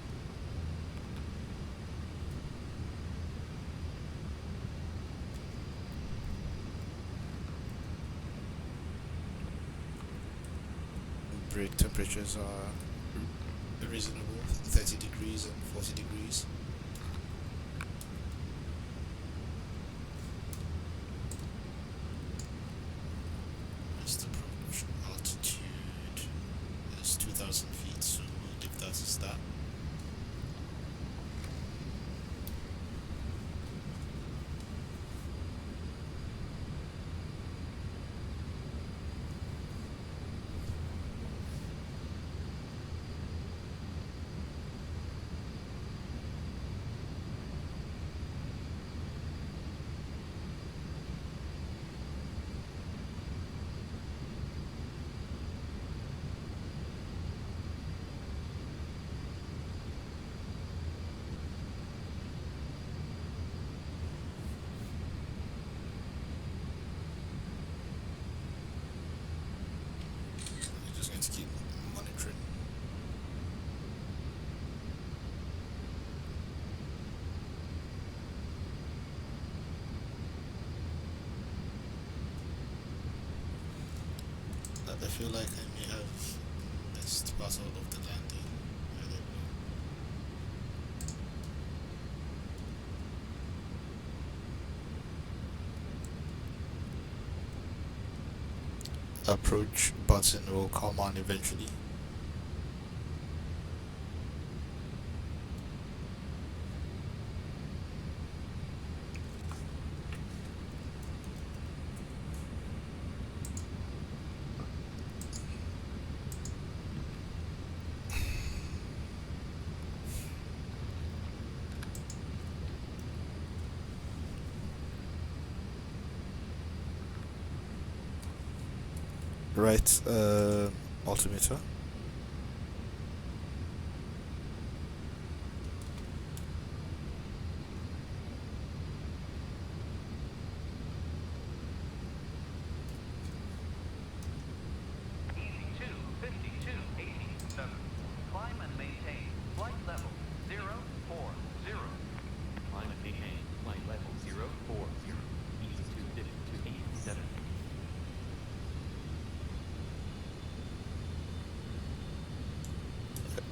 Brake temperatures are reasonable, 30 degrees and 40 degrees. Missed approach altitude is 2,000 feet, so we'll leave that as that. Just going to keep monitoring. I feel like I may have missed part out of the landing. I don't know. Approach button will come on eventually. Right, altimeter. Easy 2, 52, 87. Climb and maintain flight level 040. Climb and maintain flight level 040. Easy 250 to 87.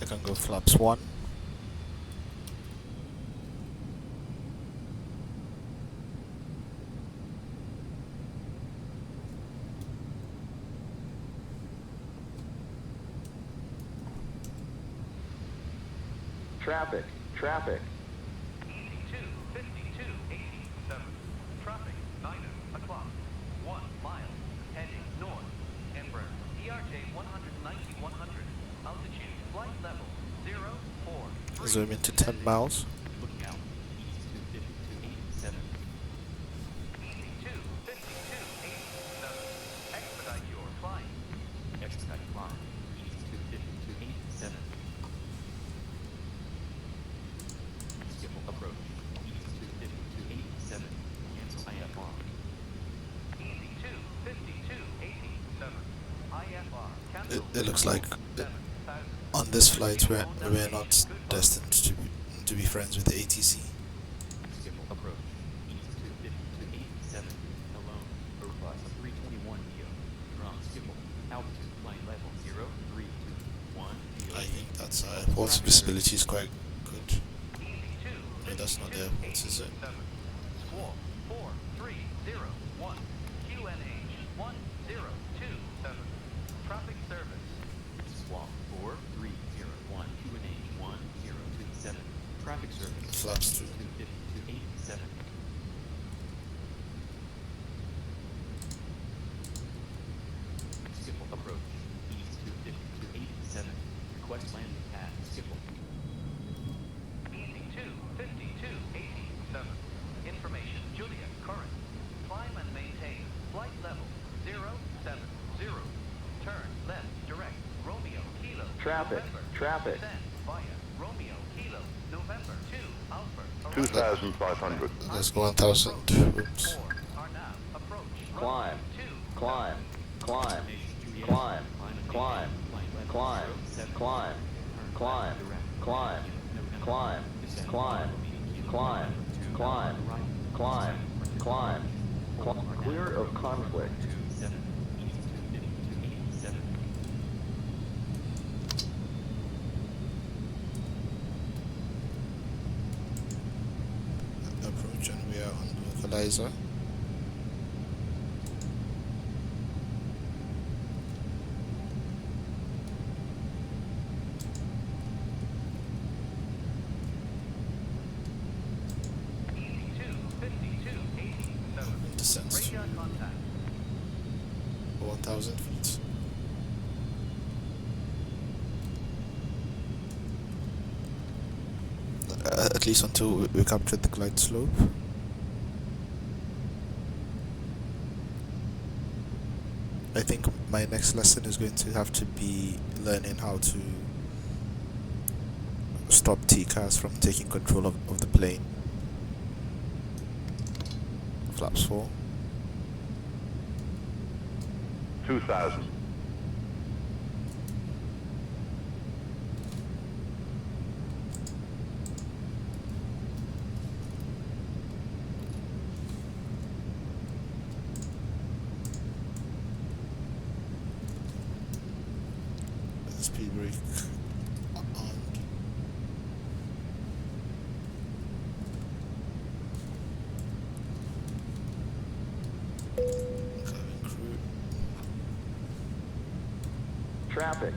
I can go flaps 1. Traffic, traffic. Easy 2, 52, 87. Traffic 9 o'clock. 1 mile. Heading north. Embraer ERJ 190 100. Altitude. Flight level 043. Zoom into 10 miles. Looking out. Easy 250 to 87. Easy 2, 52, 87. Expedite your flight. Expedite climb. Easy 250 to 87. Schiphol approach. Easy 250 to 87. Cancel IFR. Easy 2, 52, 87. IFR. Cancel. It looks like 7,000. on this flight we're not destined to be friends with the ATC. Schiphol approach. Easy 250 to 87. Alone. Airbus A321neo. From Schiphol. Altitude flight level 032. I think that's airport's visibility is quite good. Easy 2, No, that's not the airport, is it? Squawk 4301. QNH 1027. Traffic service. Swap 4301 QNH 1027. Traffic service. Flaps 2. 250 to 87. Schiphol approach. East 250 to 87. Request landing at Schiphol. Easy 2, 52, 87. Information, Juliet, current. Climb and maintain. Flight level 070. Turn left, direct. Romeo, Kilo. Traffic, November. traffic. Descend via Romeo, Kilo. November 2, Alpha. 2,500. Let's go 1,000. Oops. 4 are now approach. Climb, Runway 2. climb, climb, Destination Juliet. climb, and climb, maintain. Flight level climb, 07. climb, Turn climb, direct, climb, climb, descend, climb, climb, climb, climb, climb, clear of conflict. 27, east to 87. Approach, and we are on the localizer. Descent to 1,000 feet. At least until we capture the glide slope. I think my next lesson is going to have to be learning how to stop TCAS from taking control of the plane. Flaps 4. 2,000. Speed brake on. Cabin crew. Traffic.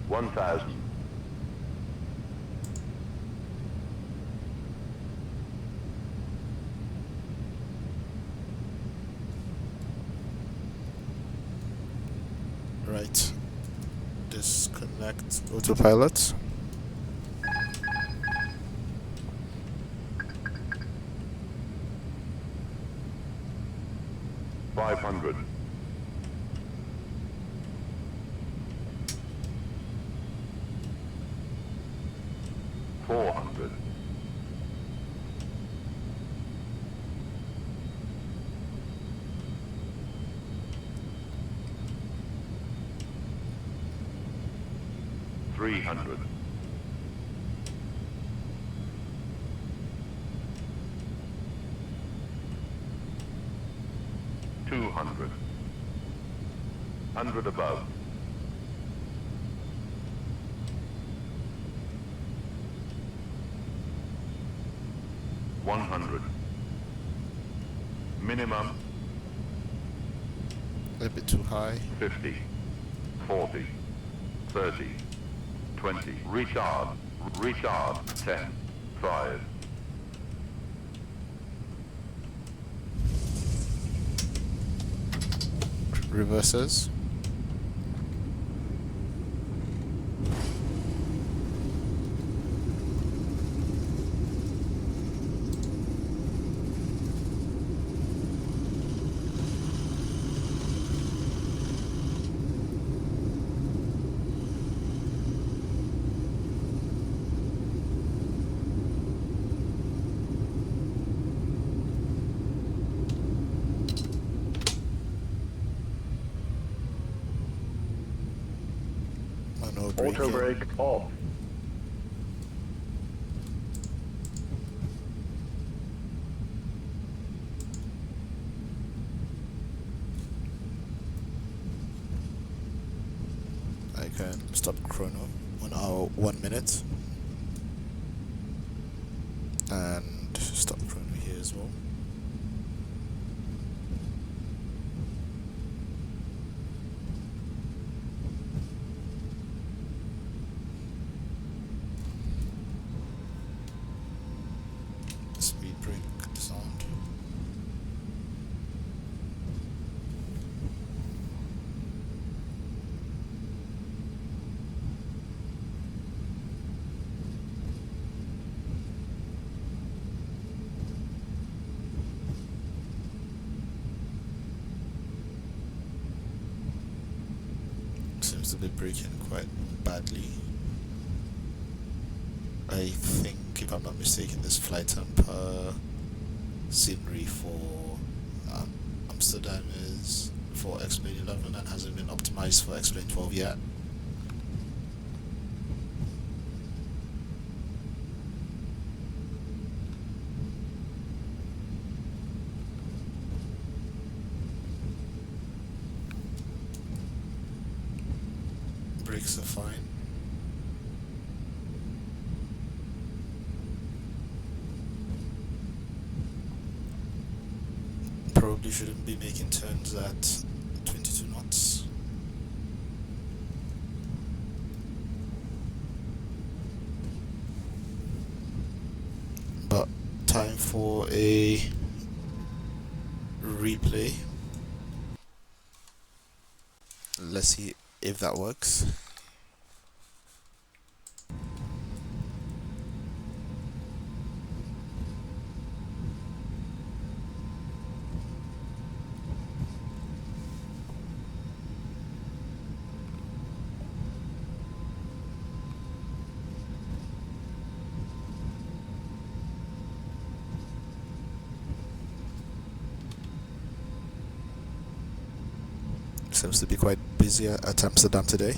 One thousand. Right. Disconnect autopilot. Five hundred. 400. 300. 200. 100 above. 100. Minimum. A little bit too high. 50. 40. 30. 20. Retard. Retard. 10. 5. Reverses. Auto brake off. I can stop chrono on our 1 minute and stop chrono here as well. Speed brake sound. seems to be braking quite badly. I think, if I'm not mistaken, this FlyTampa scenery for Amsterdam is for X-Plane 11 and hasn't been optimized for X-Plane 12 yet. Brakes are fine. Probably shouldn't be making turns at 22 knots. But time for a replay. Let's see if that works. Seems to be quite busy at Amsterdam today.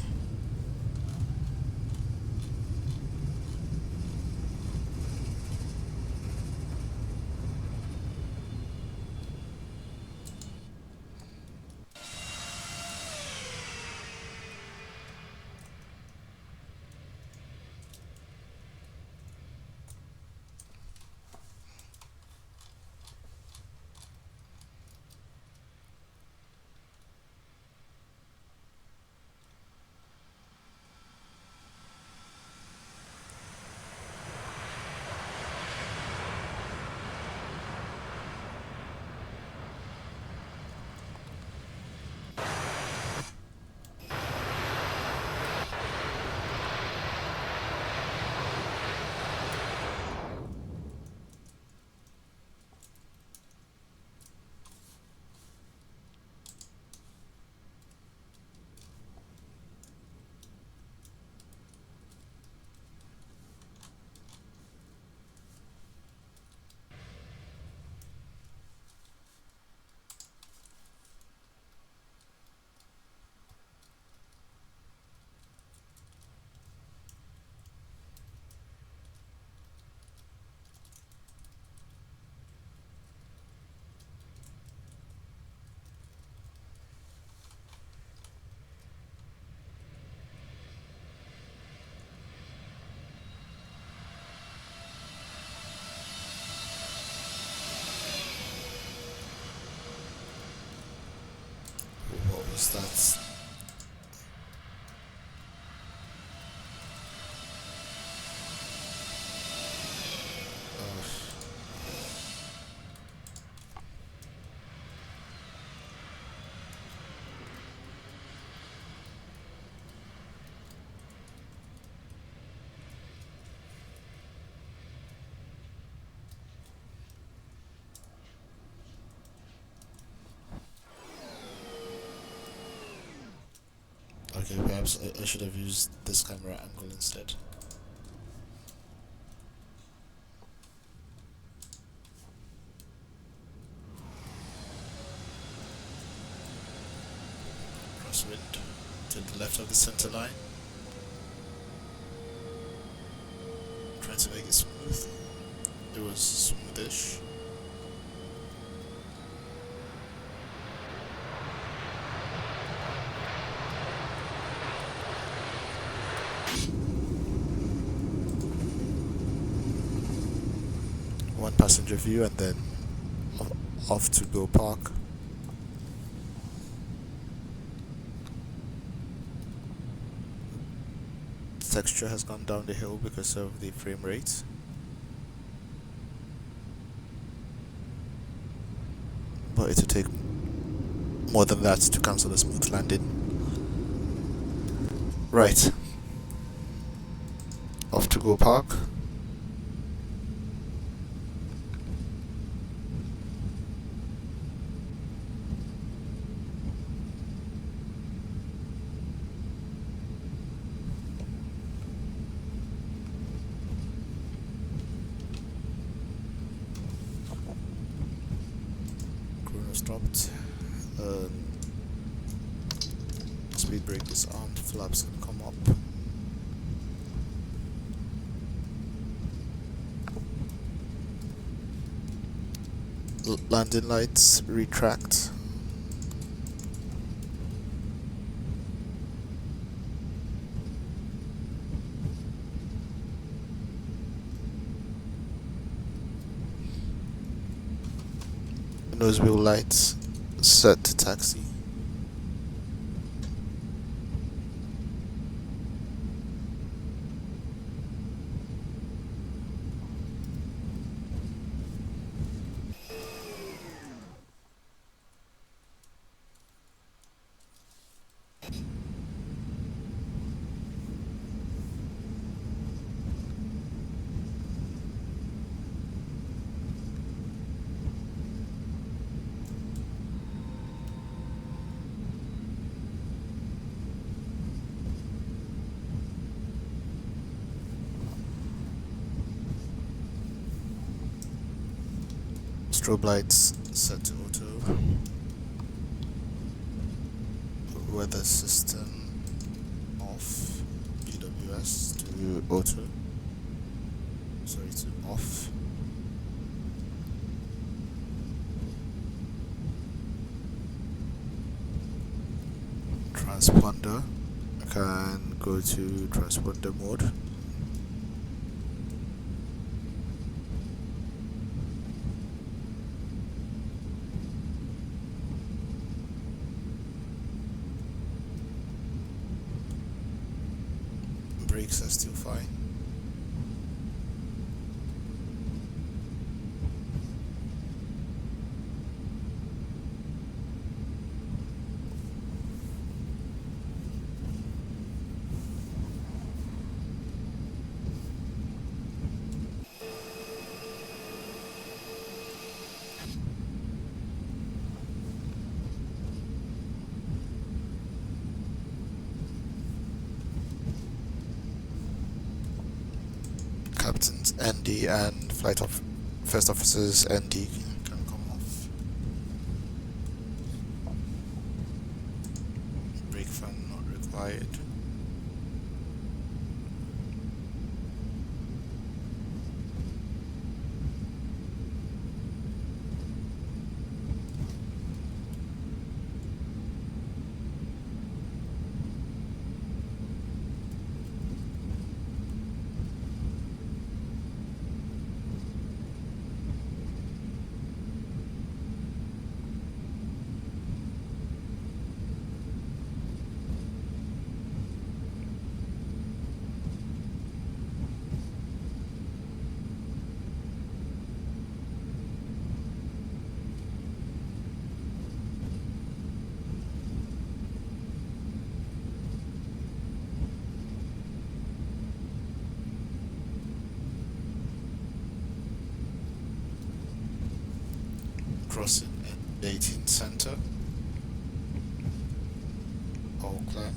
What was that? Okay, perhaps I should have used this camera angle instead. Crosswind to the left of the center line. Trying to make it smooth. It was smoothish. One passenger view and then off to go park. The texture has gone down the hill because of the frame rate. But it will take more than that to cancel a smooth landing. Right. Off to go park. dropped. Speed brake is on, flaps can come up. Landing lights retract. Nose wheel lights set to taxi. Strobe lights set to auto. Weather system off. GWS to auto. Sorry, to off. Transponder. I can go to transponder mode. Brakes are still fine. Captains ND and first officers ND can come off. Brake fan not required. Crossing at 18th Center. All clear.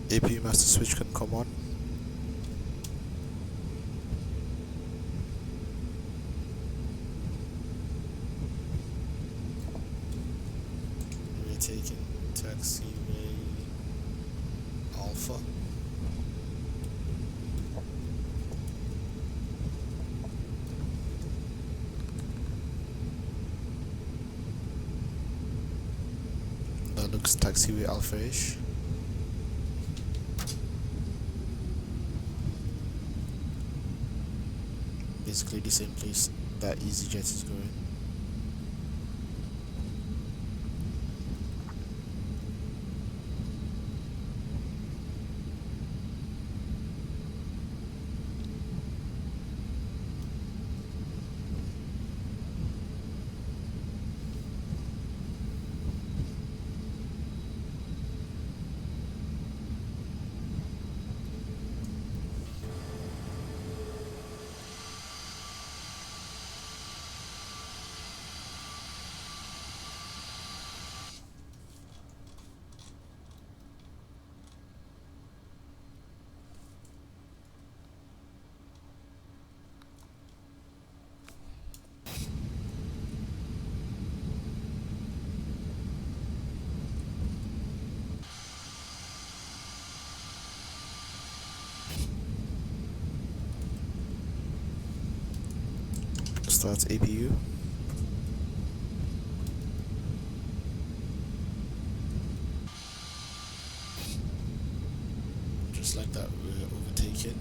AP master switch can come on. taken taxiway Alpha. That looks taxiway Alpha-ish. Basically the same place that EasyJet is going. Start APU. Just like that, we're overtaken.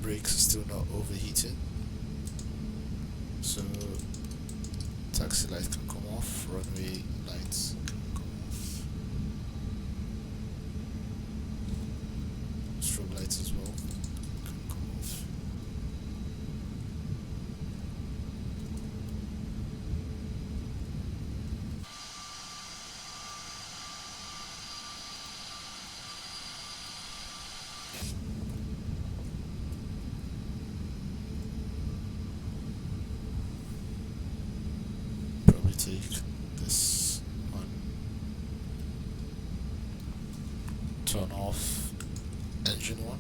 Brakes are still not overheating, so taxi lights can come off, runway lights can come off, strobe lights as well can come off. Take this one, turn off engine one.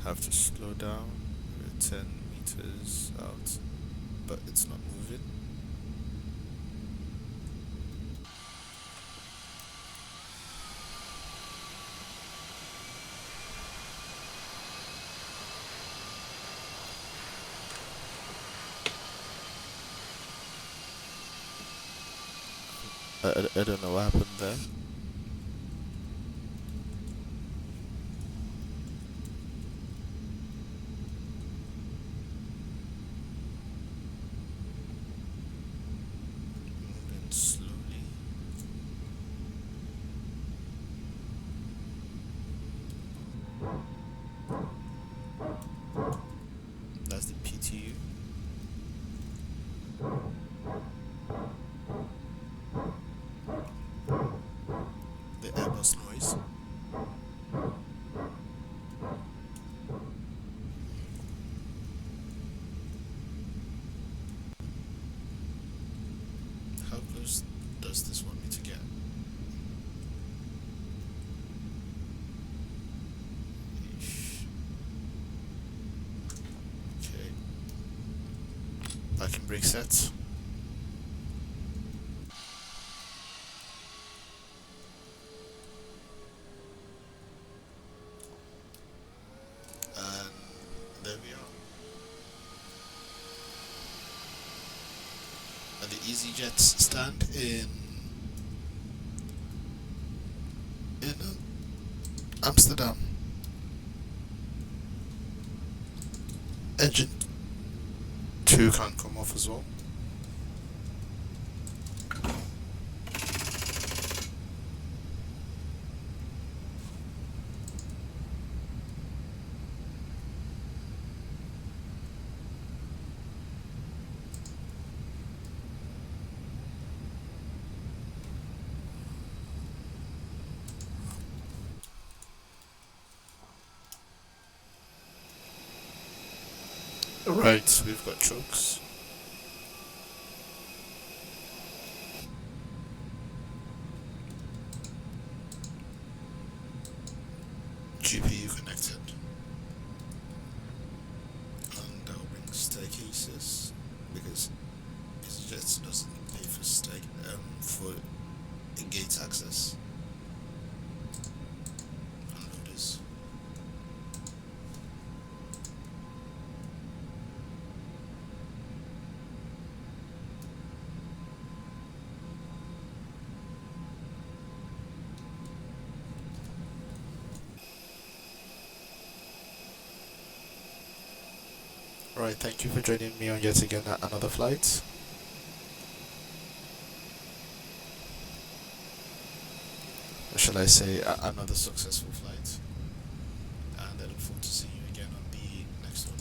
Have to slow down. We're 10 meters out, but it's not moving. I don't know what happened there. That's the PTU. brake set. And there we are. At the EasyJet stand in Amsterdam. Engine 2 can come off as well. Right, we've got chokes. GPU connected. And that will bring staircases because EasyJet doesn't pay for for gate access. Unloaders. Alright, thank you for joining me on yet again another flight. Or shall I say another successful flight. And I look forward to seeing you again on the next one.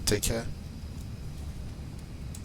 Take care.